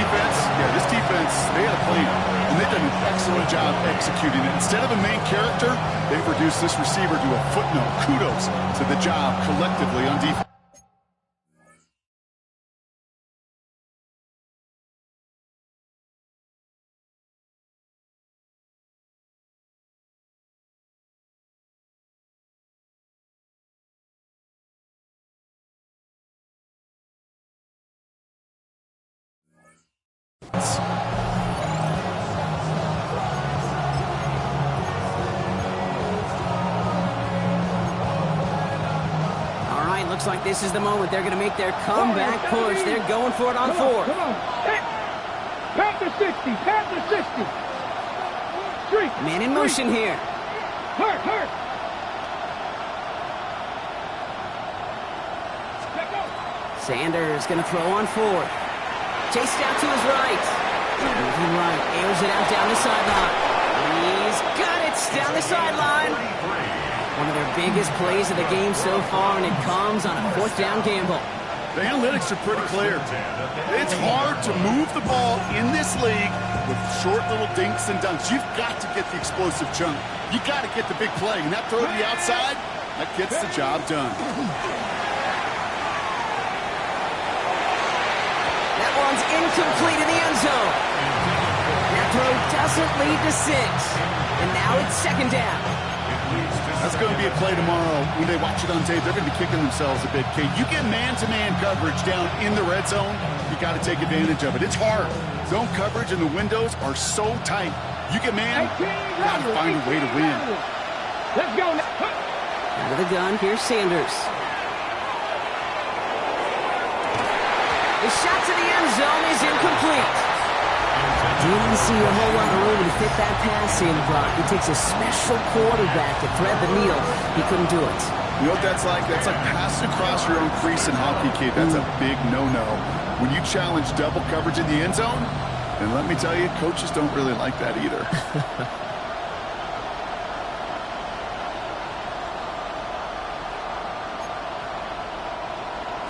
S3: defense, they had a plan, and they've done an excellent job executing it. Instead of a main character, they've reduced this receiver to a footnote. Kudos to the job collectively on defense.
S1: Looks like this is the moment they're going to make their comeback push. They're going for it on 4th.
S2: Come on. Panther 60. Panther 60. Street.
S1: Man in motion here.
S2: Hurt.
S1: Sanders going to throw on 4th. Chased out to his right. Moving right. Airs it out down the sideline. He's got it down the sideline. One of their biggest plays of the game so far, and it comes on a 4th down gamble.
S3: The analytics are pretty clear. It's hard to move the ball in this league with short little dinks and dunks. You've got to get the explosive chunk. You got to get the big play, and that throw to the outside, that gets the job done.
S1: That one's incomplete in the end zone. That throw doesn't lead to 6, and now it's 2nd down.
S3: That's going to be a play tomorrow. When they watch it on tape, they're going to be kicking themselves a bit, Kate. You get man-to-man coverage down in the red zone, you got to take advantage of it. It's hard. Zone coverage and the windows are so tight. You get man, you got to find a way to win.
S2: Let's go.
S1: Out of the gun, here's Sanders. The shot to the end zone is incomplete. Didn't see a whole lot of room to fit that pass in, Brock. It takes a special quarterback to thread the needle. He couldn't do it.
S3: You know what that's like? That's like passing across your own crease in hockey, kid. That's a big no-no. When you challenge double coverage in the end zone, and let me tell you, coaches don't really like that either.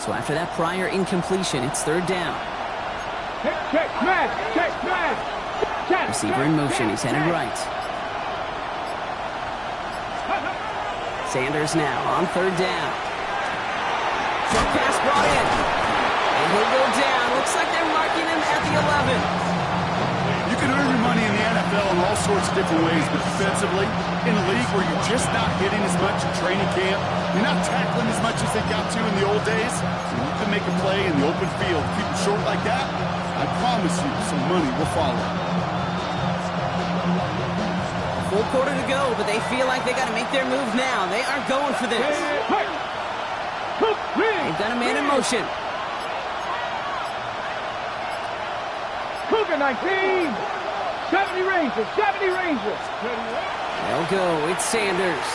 S1: So after that prior incompletion, it's third down.
S2: Check, smash, check, smash. Check,
S1: Receiver in motion. He's headed right. Sanders now on third down. Short pass brought in. And he'll go down. Looks like they're marking him at the 11.
S3: You can earn your money in the NFL in all sorts of different ways, but defensively, in a league where you're just not hitting as much in training camp, you're not tackling as much as they got to in the old days, so you can make a play in the open field. Keep them short like that, I promise you some money will follow.
S1: Full quarter to go, but they feel like they got to make their move now. They are going for this. They've got a man in motion.
S2: Cougar 19. 70 Rangers, 70 Rangers.
S1: They'll go. It's Sanders.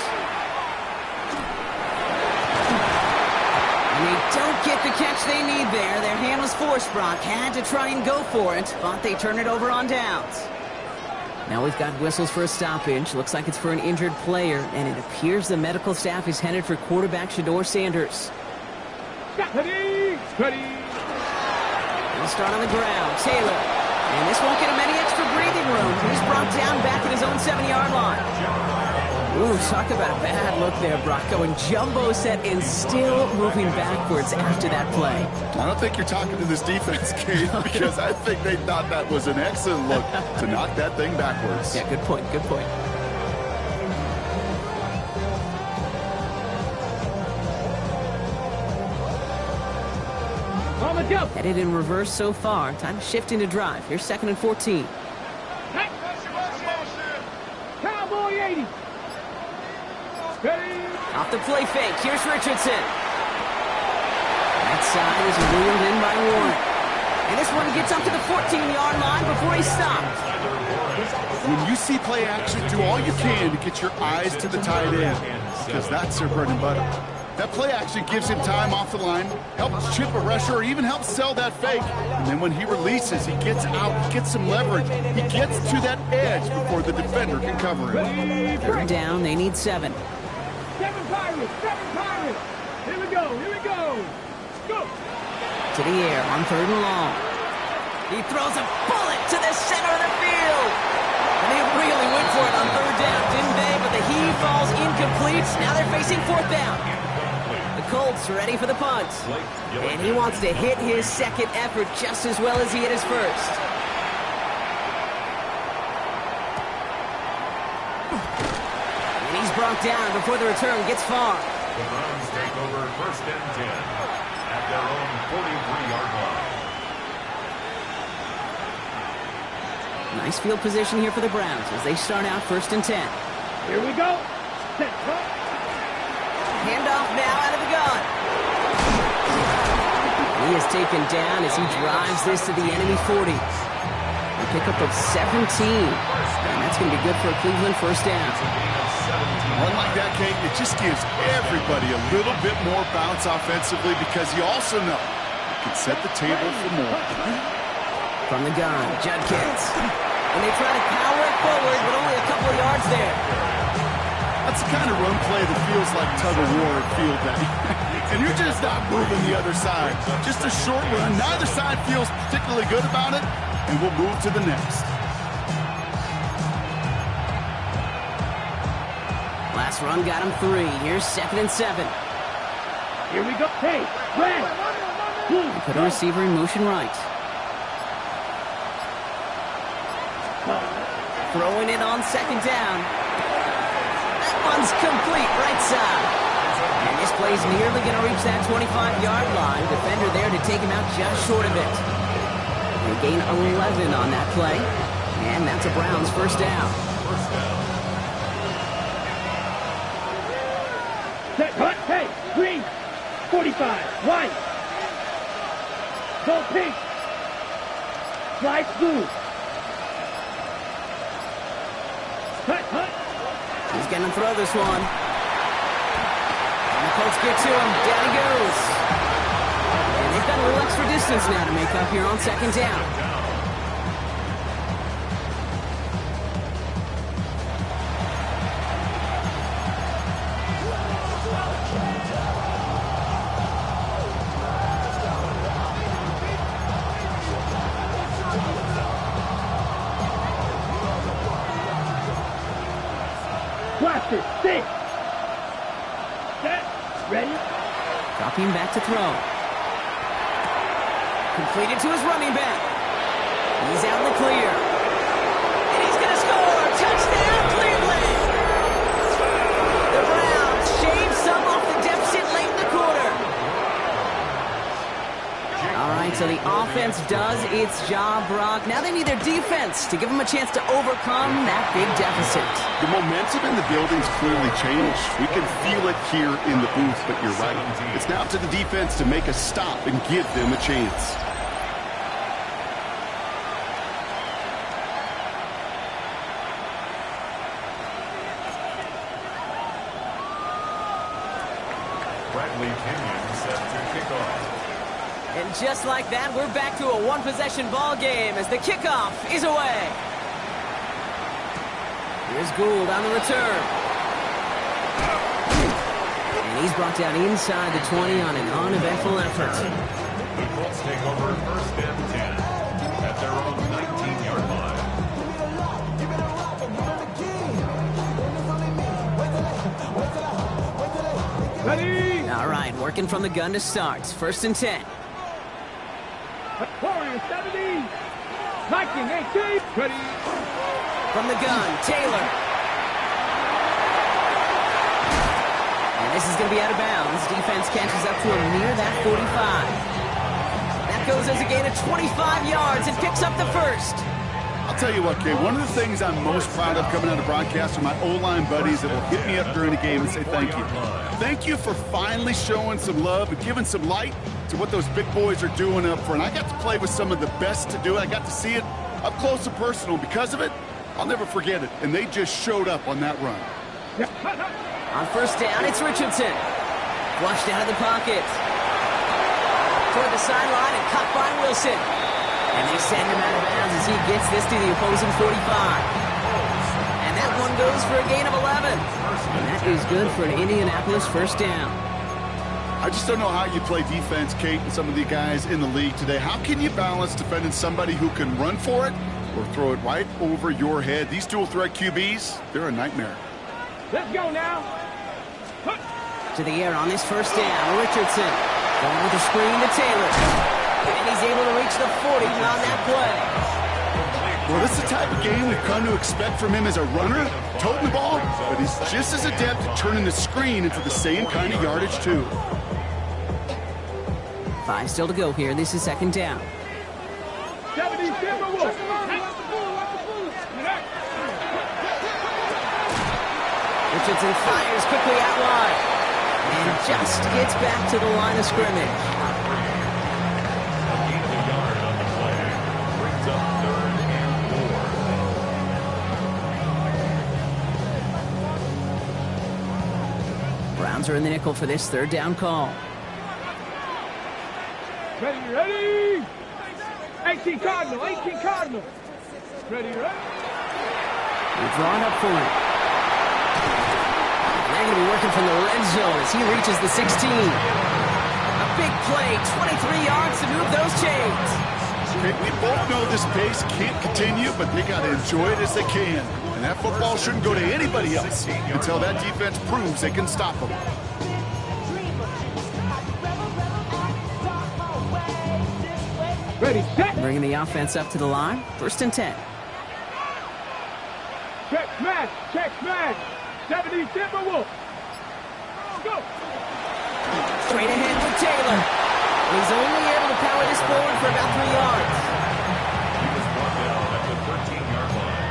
S1: And they don't get the catch they need there. Their hand was forced, Brock. Had to try and go for it, but they turn it over on downs. Now we've got whistles for a stoppage. Looks like it's for an injured player, and it appears the medical staff is headed for quarterback Shedeur Sanders.
S2: Ready, ready.
S1: He'll start on the ground. Taylor. And this won't get him any extra breathing room. He's brought down back at his own 7-yard line. Ooh, talk about a bad look there, Brock. Going jumbo set and still moving backwards after that play.
S3: I don't think you're talking to this defense, Kate, because I think they thought that was an excellent look to knock that thing backwards.
S1: Yeah, good point, good point.
S2: On the jump.
S1: Headed in reverse so far. Time to shift into drive. Here's 2nd and 14.
S2: Cowboy 80. Ready.
S1: Off the play fake. Here's Richardson. That side is wheeled in by Warren. And this one gets up to the 14-yard line before he's stopped.
S3: When you see play action, do all you can to get your eyes to the tight end, because that's their bread and butter. That play action gives him time off the line, helps chip a rusher, or even helps sell that fake. And then when he releases, he gets out, gets some leverage. He gets to that edge before the defender can cover him.
S1: Third down, they need 7.
S2: 7 Pirates, 7 Pirates. Here we go, here we go. Go.
S1: To the air on 3rd and long. He throws a bullet to the center of the field. And they really went for it on 3rd down, didn't they? But the heave falls incomplete. Now they're facing 4th down. The Colts ready for the punt. And he wants to hit his second effort just as well as he hit his first. And he's brought down before the return gets far.
S4: The Browns take over 1st and 10 at their own 43-yard line.
S1: Nice field position here for the Browns as they start out 1st and 10.
S2: Here we go. Set.
S1: Handoff now out of the gun. He is taken down as he drives this to the enemy 40. A pickup of 17. And that's going to be good for a Cleveland 1st down.
S3: One like that, Kate, it just gives everybody a little bit more bounce offensively because you also know you can set the table for more.
S1: From the gun, Judkins. And they try to power it forward, but only a couple of yards there.
S3: That's the kind of run play that feels like tug-of-war at field day. And you're just not moving the other side. Just a short run. Neither side feels particularly good about it, and we'll move to the next.
S1: Last run got him 3. Here's 2nd and 7.
S2: Here we go. Hey, Brad.
S1: Put a receiver in motion right. Throwing it on 2nd down. That one's complete right side. And this play's nearly going to reach that 25-yard line. Defender there to take him out just short of it. They gain 11 on that play. And that's a Browns 1st down.
S2: 45. White. Go pink. Slice blue. Hut.
S1: He's going to throw this one. And the Colts get to him. Down he goes. And they've got a little extra distance now to make up here on second down.
S2: Blaster, 6. Set. Ready?
S1: Dropping back to throw. Completed to his running back. He's out in the clear. And he's going to score! Touchdown, Cleveland! The Browns shave some off the deficit late in the quarter. All right, so the offense does its job, Brock. Now they need their defense to give them a chance to overcome that big deficit.
S3: The momentum in the building's clearly changed. We can feel it here in the booth, but you're right. It's now up to the defense to make a stop and give them a chance.
S4: Bradley Kenyon set to kick off.
S1: And just like that, we're back to a one-possession ball game as the kickoff is away. Here's Gould on the return. And he's brought down inside the 20 on an uneventful effort.
S4: The Colts take over first and 10 at their own 19-yard line.
S2: Ready?
S1: All right, working from the gun to start. First and 10.
S2: Warrior, 70. Viking, 18. Ready?
S1: From the gun, Taylor. And this is going to be out of bounds. Defense catches up to him near that 45. That goes as a gain of 25 yards and picks up the first.
S3: I'll tell you what, Kay, one of the things I'm most proud of coming out of broadcast are my O-line buddies that will hit me up during the game and say thank you. Thank you for finally showing some love and giving some light to what those big boys are doing up front. I got to play with some of the best to do it. I got to see it up close and personal. Because of it, I'll never forget it. And they just showed up on that run.
S1: On first down, it's Richardson. Flushed out of the pocket. Toward the sideline and caught by Wilson. And they send him out of bounds as he gets this to the opposing 45. And that one goes for a gain of 11. And that is good for an Indianapolis first down.
S3: I just don't know how you play defense, Kate, and some of the guys in the league today. How can you balance defending somebody who can run for it or throw it right over your head? These dual threat QBs, they're a nightmare.
S2: Let's go now.
S1: To the air on this first down, Richardson. Going with a screen to Taylor. And he's able to reach the 40 on that play.
S3: Well, this is the type of game we've come to expect from him as a runner, toting the ball, but he's just as adept at turning the screen into the same kind of yardage, too.
S1: 5 still to go here. This is second down.
S2: 70 Timberwolves.
S1: Richardson fires quickly out wide. And just gets back to the line of scrimmage. Browns are in the nickel for this third down call.
S2: Ready? 18 Cardinal. Ready?
S1: They're drawn up for it. They're going to be working from the red zone as he reaches the 16. A big play, 23 yards to move those chains.
S3: Okay, we both know this pace can't continue, but they got to enjoy it as they can. And that football shouldn't go to anybody else until that defense proves they can stop them.
S2: Ready, set.
S1: Bringing the offense up to the line. First and 10.
S2: Check smash. 70 Timberwolves. Go.
S1: Straight ahead with Taylor. He's only able to power this forward for about 3 yards.
S4: He was brought down at the 13-yard line.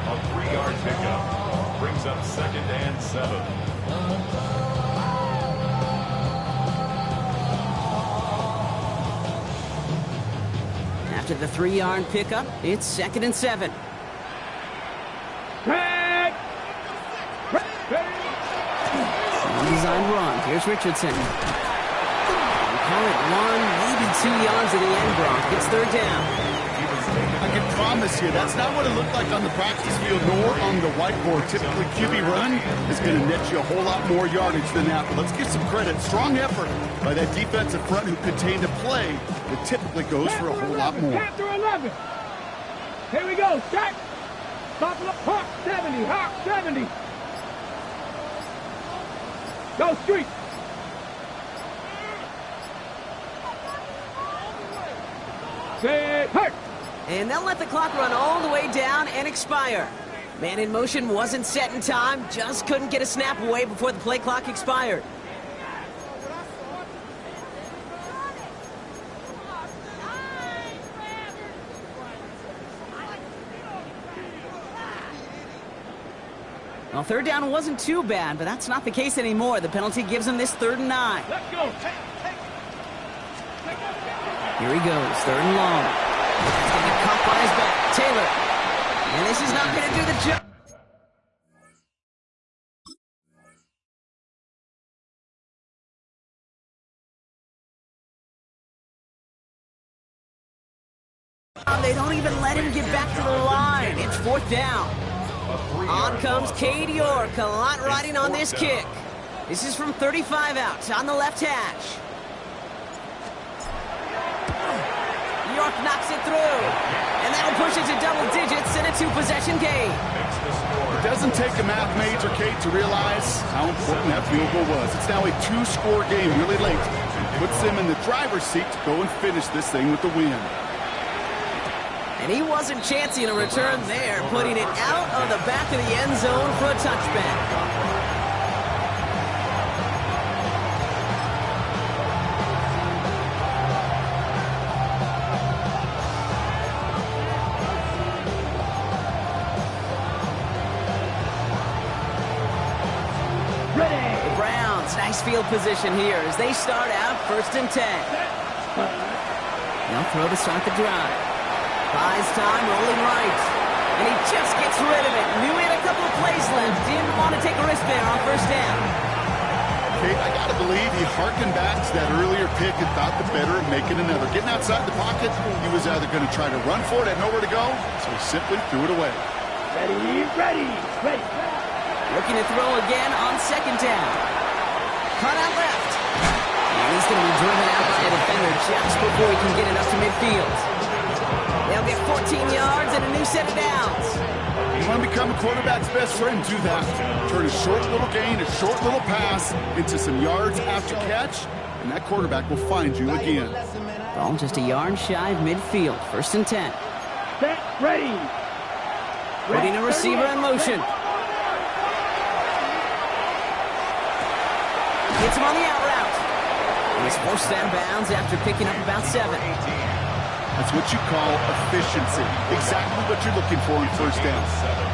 S4: A 3-yard pickup brings up second and 7.
S1: After the 3-yard pickup, it's 2nd and 7.
S2: Tag.
S1: Designed run. Here's Richardson. Call it 1, maybe 2 yards at the end, Gronk. It's 3rd down.
S3: I can promise you, that's not what it looked like on the practice field nor on the whiteboard. Typically, QB run is going to net you a whole lot more yardage than that. But let's give some credit. Strong effort by that defensive front who contained a play that typically goes for a whole lot more.
S2: Chapter 11. Here we go. Start. Buffalo. Hawk 70. Hawk 70. Go street. Say hurt.
S1: And they'll let the clock run all the way down and expire. Man in motion wasn't set in time, just couldn't get a snap away before the play clock expired. Well, 3rd down wasn't too bad, but that's not the case anymore. The penalty gives him this 3rd and 9.
S2: Let's go.
S1: Here he goes, 3rd and long. He's going to get caught by his back. Taylor. And this is not going to do the job. They don't even let him get back to the line. It's 4th down. On comes Cade York, a lot riding on this kick. This is from 35 out on the left hash. York knocks it through, and that'll push it to double digits in a 2-possession game.
S3: It doesn't take a math major, Kate, to realize how important that field goal was. It's now a 2-score game really late. It puts them in the driver's seat to go and finish this thing with the win.
S1: And he wasn't chancing a return there, putting it out of the back of the end zone for a touchback. The Browns, nice field position here as they start out 1st and 10. They'll throw to start the drive. Buys time, rolling right. And he just gets rid of it. Knew he had a couple of plays left. Didn't want to take a risk there on 1st down.
S3: Kate, I got to believe he harkened back to that earlier pick and thought the better of making another. Getting outside the pocket, he was either going to try to run for it, had nowhere to go, so he simply threw it away.
S2: Ready.
S1: Looking to throw again on 2nd down. Cut out left. And he's going to be driven out by a defender just before he can get it up to midfield. They'll get 14 yards and a new set of downs.
S3: You want to become a quarterback's best friend, do that. Turn a short little gain, a short little pass into some yards after catch, and that quarterback will find you again.
S1: Ball just a yard shy of midfield. 1st and 10.
S2: Set. Ready.
S1: Putting a receiver in motion. Gets him on the out route. And he's forced out of bounds after picking up about 7.
S3: That's what you call efficiency. Exactly what you're looking for in 1st down.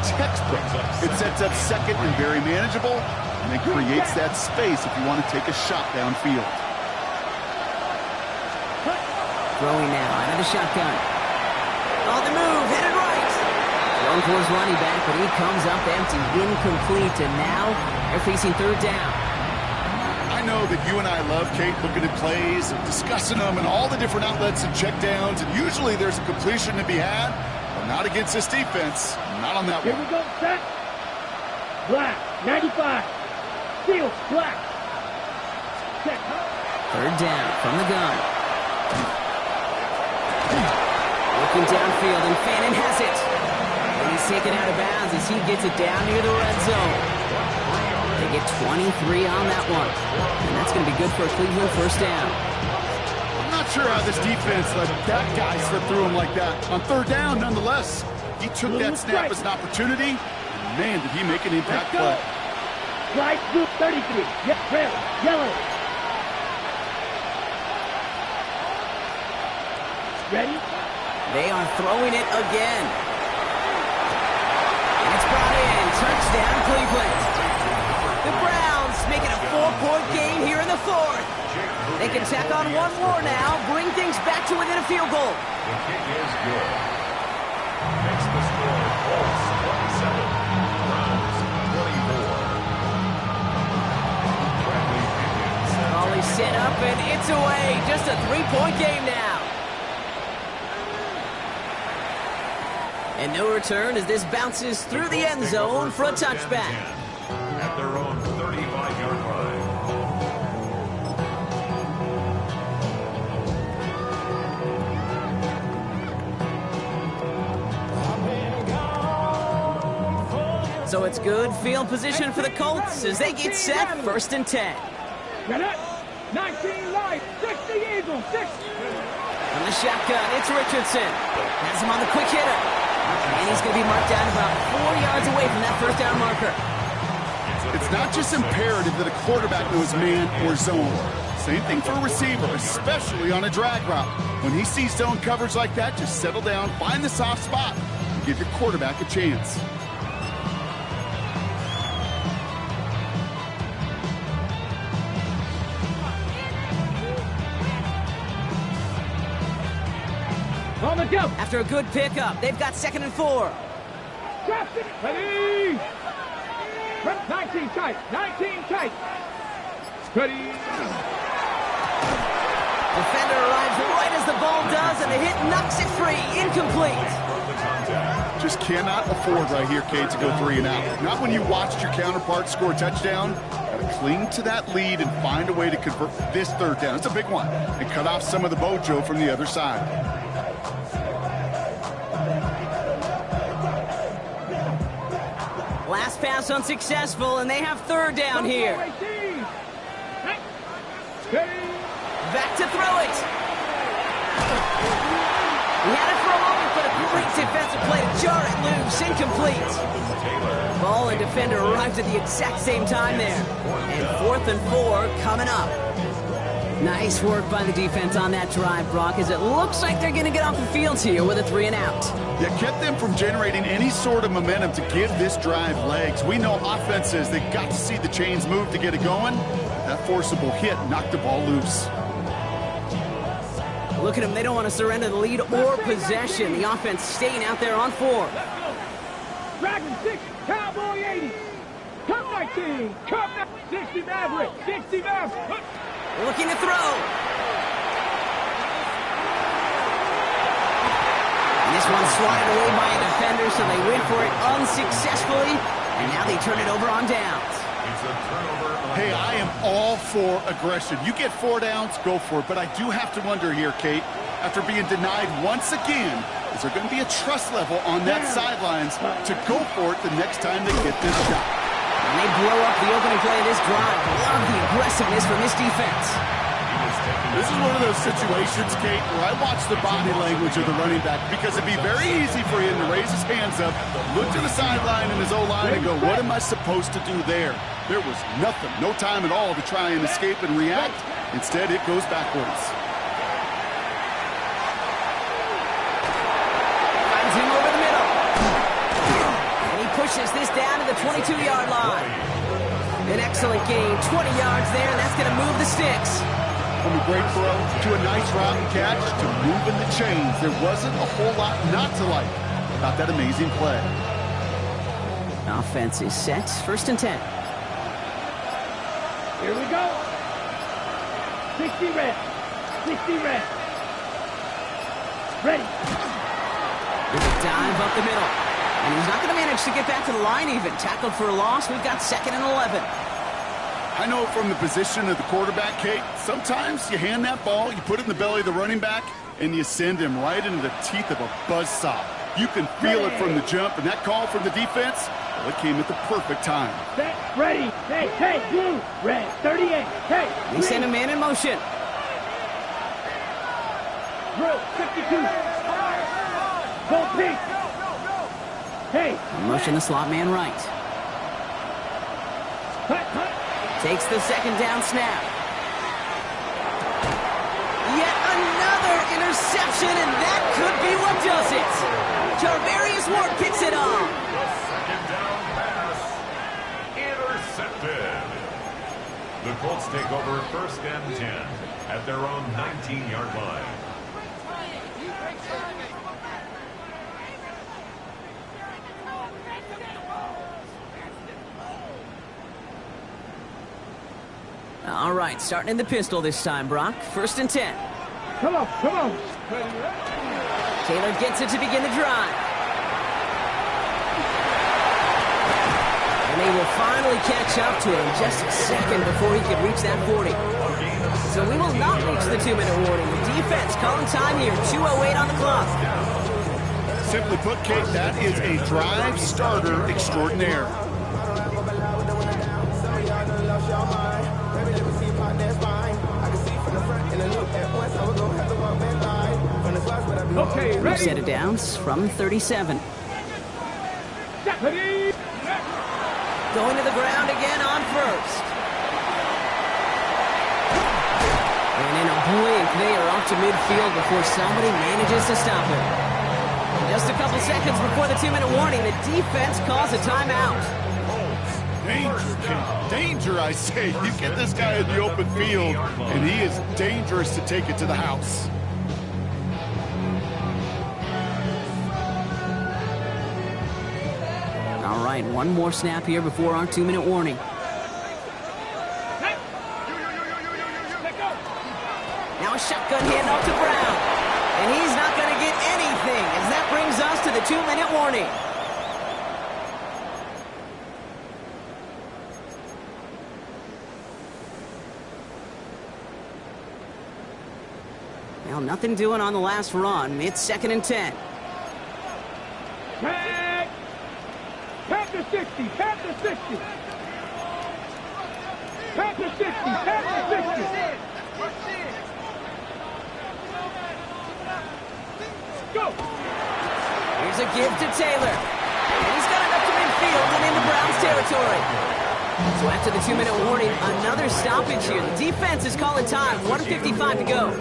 S3: Textbook. It sets up 2nd and very manageable, and it creates that space if you want to take a shot downfield.
S1: Throwing now out of the shotgun. On the move, headed right. Thrown towards running back, but he comes up empty, incomplete, and now they're facing 3rd down.
S3: I know that you and I love, Kate, looking at plays, discussing them, and all the different outlets and checkdowns, and usually there's a completion to be had, but not against this defense. Not on that
S2: Here
S3: one.
S2: we go. Set. Black. 95. Field. Black. Set.
S1: 3rd down from the gun. Looking downfield, and Fannin has it. And he's taken out of bounds as he gets it down near the red zone. They get 23 on that one. And that's going to be good for a Cleveland 1st down.
S3: I'm not sure how this defense let that guy slip through him like that. On 3rd down, nonetheless, he took that snap as an opportunity. And man, did he make an impact play.
S2: Slide through 33. Red. Yellow. Ready?
S1: They are throwing it again. And it's brought in. Touchdown, Cleveland. The Browns making a 4-point game here in the 4th. They can tack on one more now, bring things back to within a field goal.
S4: The kick is good. Makes the score Colts 27, Browns 24. Bradley Pinion set.
S1: Ollie set up and it's away. Just a 3-point game now. And no return as this bounces through the end zone for a touchback.
S4: At their own 35-yard line.
S1: So it's good field position for the Colts as they get set, 1st and 10.
S2: Get it. 19 light. 60 Eagles. 60.
S1: From the shotgun, it's Richardson. Has him on the quick hitter. And he's going to be marked down about 4 yards away from that 1st down marker.
S3: It's not just imperative that a quarterback knows man or zone. Same thing for a receiver, especially on a drag route. When he sees zone coverage like that, just settle down, find the soft spot, and give your quarterback a chance.
S2: On the go.
S1: After a good pickup, they've got 2nd and 4.
S2: Draft it. Ready. 19 tight. 19 tight. Ready.
S1: Defender arrives right as the ball does, and the hit knocks it free. Incomplete.
S3: Just cannot afford right here, Kate, to go 3 and out. Not when you watched your counterpart score a touchdown. Got to cling to that lead and find a way to convert this 3rd down. It's a big one. And cut off some of the mojo from the other side.
S1: Last pass unsuccessful, and they have 3rd down here. Back to throw it. He had it for a moment, but a great defensive play to jar it loose. Incomplete. Ball and defender arrived at the exact same time there. And 4th and 4 coming up. Nice work by the defense on that drive, Brock, as it looks like they're going to get off the field here with a 3 and out.
S3: Yeah, kept them from generating any sort of momentum to give this drive legs. We know offenses, they got to see the chains move to get it going. That forcible hit knocked the ball loose.
S1: Look at them. They don't want to surrender the lead or possession. The offense staying out there on 4.
S2: Dragon 6, Cowboy 80. Cup 19, Cup 60 Maverick, 60 Maverick.
S1: Looking to throw. And this one's swatted away by a defender, so they went for it unsuccessfully. And now they turn it over on downs.
S4: It's a turnover.
S3: Hey, I am all for aggression. You get 4 downs, go for it. But I do have to wonder here, Kate, after being denied once again, is there going to be a trust level on that sidelines to go for it the next time they get this shot?
S1: And they blow up the opening play of this drive. Love the aggressiveness from this defense.
S3: This is one of those situations, Kate, where I watch the body language of the running back because it'd be very easy for him to raise his hands up, look to the sideline and his O-line and go, what am I supposed to do there? There was nothing, no time at all to try and escape and react. Instead, it goes backwards.
S1: Finds him over the middle. And he pushes this down to the 22-yard line. An excellent gain, 20 yards there, and that's going to move the sticks.
S3: From a great throw to a nice route and catch to moving the chains. There wasn't a whole lot not to like about that amazing play.
S1: Offense is set, 1st and 10.
S2: Here we go. 60 red. 60 red. Ready.
S1: There's a dive up the middle. And he's not going to manage to get back to the line even. Tackled for a loss. We've got 2nd and 11.
S3: I know from the position of the quarterback, Kate, sometimes you hand that ball, you put it in the belly of the running back, and you send him right into the teeth of a buzzsaw. You can feel it from the jump, and that call from the defense, well, it came at the perfect time.
S2: Set, ready. Hey, blue, red, 38. Hey,
S1: They send a man in motion.
S2: Drill, 52. Go pink. Hey.
S1: Motion the slot man right.
S2: Hut.
S1: Takes the 2nd down snap. Yet another interception, and that could be what does it. Tarvarius Ward picks it off.
S4: The 2nd down pass intercepted. The Colts take over 1st and 10 at their own 19-yard line.
S1: All right, starting in the pistol this time, Brock. 1st and 10.
S2: Come on, come on.
S1: Taylor gets it to begin the drive. And they will finally catch up to him just a second before he can reach that 40. So we will not reach the 2-minute warning. The defense calling time here, 2:08 on the clock.
S3: Simply put, Kate, that is a drive starter extraordinaire.
S2: Okay,
S1: New
S2: ready?
S1: set of downs from 37.
S2: Ready?
S1: Going to the ground again on 1st. And in a blink, they are off to midfield before somebody manages to stop him. Just a couple seconds before the 2-minute warning, the defense calls a timeout.
S3: Danger, Kate. Danger, I say. You get this guy in the open field, and he is dangerous to take it to the house.
S1: All right, one more snap here before our 2-minute warning. Now a shotgun handoff to Brown. And he's not going to get anything as that brings us to the 2-minute warning. Well, nothing doing on the last run. It's 2nd and 10.
S2: Tag! Tag to 60, tag to 60. Tag to 60, tag to 60. Go!
S1: Here's a give to Taylor. And he's got it up to midfield and into Browns territory. So after the 2-minute warning, another stoppage here. The defense is calling time. 1:55 to go.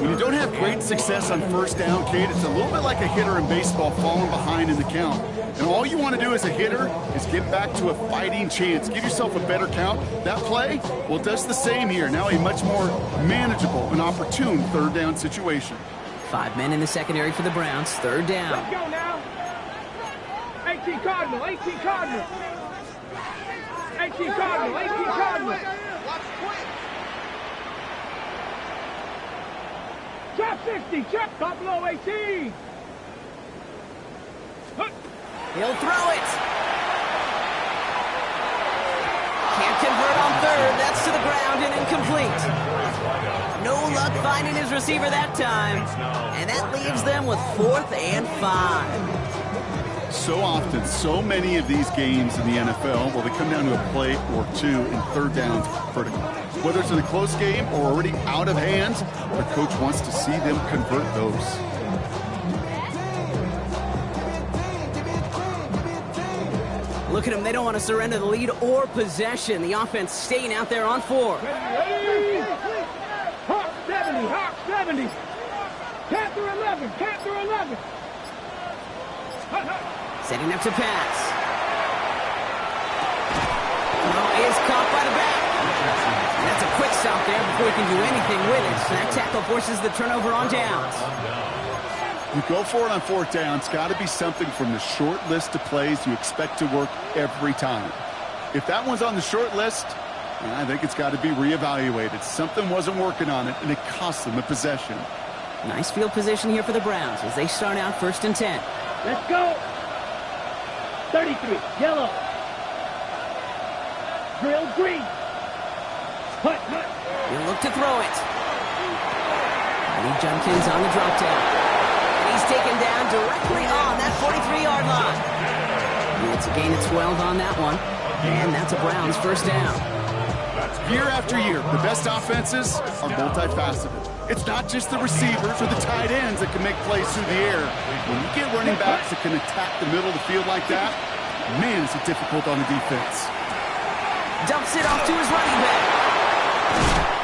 S3: When you don't have great success on 1st down, Kate, it's a little bit like a hitter in baseball falling behind in the count. And all you want to do as a hitter is get back to a fighting chance. Give yourself a better count. That play, well, it does the same here. Now a much more manageable and opportune 3rd down situation.
S1: 5 men in the secondary for the Browns. 3rd down.
S2: Let's go now. 18 Cardinal, 18 Cardinal. 18 Cardinal, 18 Cardinal. Drop 60, check, top low 18.
S1: He'll throw it. Can't convert on 3rd. That's to the ground and incomplete. No luck finding his receiver that time. And that leaves them with 4th and 5.
S3: So often, so many of these games in the NFL, well, they come down to a play or two in 3rd downs vertical. Whether it's in a close game or already out of hand, the coach wants to see them convert those.
S1: Look at them. They don't want to surrender the lead or possession. The offense staying out there on 4.
S2: Ready? Hawk 70, Hawk 70. Panther 11, Panther 11.
S1: Setting up to pass. Oh, is caught by the back. And that's a quick stop there before he can do anything with it. So that tackle forces the turnover on downs.
S3: You go for it on 4th down. It's got to be something from the short list of plays you expect to work every time. If that one's on the short list, I think it's got to be reevaluated. Something wasn't working on it, and it cost them the possession.
S1: Nice field position here for the Browns as they start out 1st and 10.
S2: Let's go. 33, yellow. Drill green. Hut, hut.
S1: He'll look to throw it. Lee Junkins on the drop down. And he's taken down directly on that 43-yard line. And it's a gain of 12 on that one. And that's a Browns 1st down.
S3: Year after year, the best offenses are multifaceted. It's not just the receivers or the tight ends that can make plays through the air. When you get running backs that can attack the middle of the field like that, man, is it difficult on the defense.
S1: Dumps it off to his running back.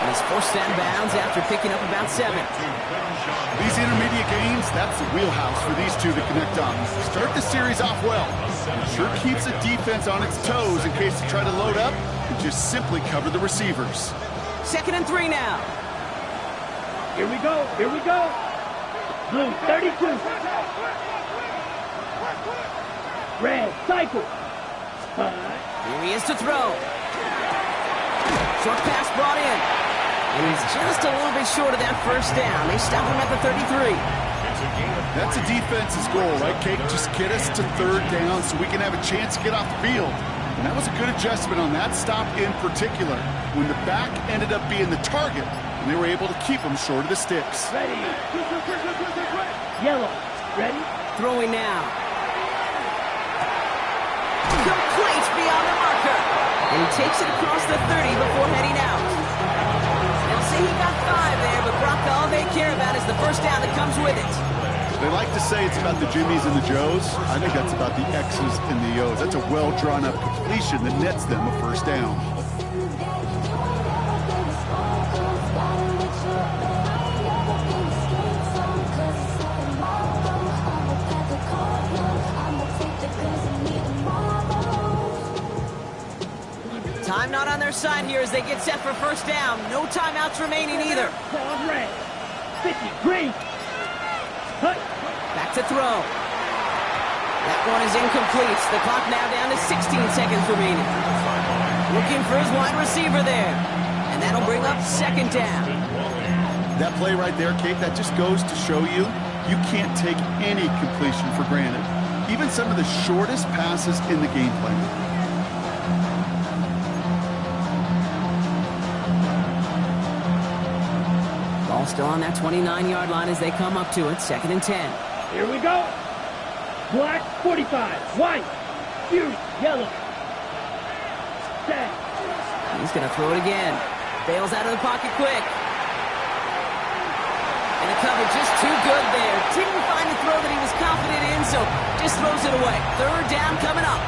S1: And And he's forced out of bounds after picking up about 7.
S3: These intermediate gains, that's the wheelhouse for these two to connect on. Start the series off well. It sure keeps the defense on its toes in case they try to load up and just simply cover the receivers.
S1: 2nd and 3 now.
S2: Here we go. Here we go. Blue, 32. Red, cycle.
S1: Here he is to throw. Short pass brought in. And he's just a little bit short of that first down. They stop him at the 33.
S3: That's a defense's goal, right, Kate? Just get us to 3rd down so we can have a chance to get off the field. And that was a good adjustment on that stop in particular, when the back ended up being the target, and they were able to keep him short of the sticks.
S2: Ready. Yellow. Ready.
S1: Throwing now. Complete beyond the marker. And he takes it across the 30 before heading out. They'll say he got 5 there, but Brock, all they care about is the first down that comes with it.
S3: They like to say it's about the Jimmies and the Joes. I think that's about the X's and the O's. That's a well-drawn-up completion that nets them a first down.
S1: Time not on their side here as they get set for first down. No timeouts remaining either.
S2: Ball red. 50. Green. Hut.
S1: Back to throw. That one is incomplete. The clock now down to 16 seconds remaining. Looking for his wide receiver there. And that'll bring up 2nd down.
S3: That play right there, Kate, that just goes to show you, you can't take any completion for granted. Even some of the shortest passes in the game plan.
S1: Ball still on that 29-yard line as they come up to it. 2nd and 10.
S2: Here we go. Black, 45. White. Fury, yellow. Set.
S1: He's going to throw it again. Bails out of the pocket quick. And the cover just too good there. Didn't find the throw that he was confident in, so just throws it away. 3rd down coming up.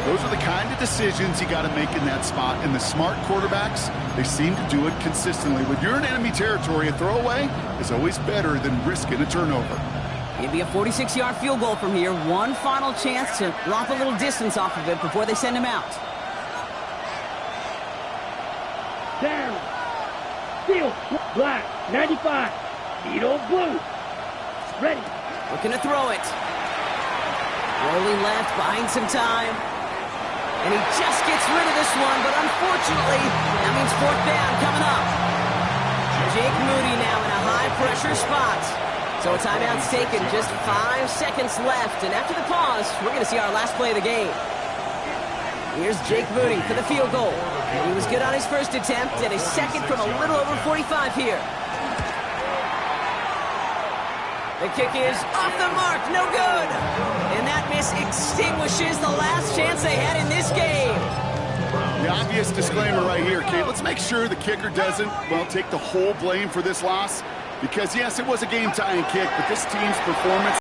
S3: Those are the kind of decisions you got to make in that spot. And the smart quarterbacks, they seem to do it consistently. When you're in enemy territory, a throwaway is always better than risking a turnover.
S1: It'd be a 46-yard field goal from here. One final chance to lop a little distance off of it before they send him out.
S2: Down. Field. Black. 95. Needle blue. Ready.
S1: Looking to throw it. Rolling left, buying some time. And he just gets rid of this one, but unfortunately, that means 4th down coming up. Jake Moody now in a high-pressure spot. So a timeout's taken, just 5 seconds left. And after the pause, we're going to see our last play of the game. Here's Jake Moody for the field goal. And he was good on his first attempt, and a second from a little over 45 here. The kick is off the mark, no good. And that miss extinguishes the last chance they had in this game.
S3: The obvious disclaimer right here, Kate. Let's make sure the kicker doesn't, well, take the whole blame for this loss. Because, yes, it was a game-tying kick, but this team's performance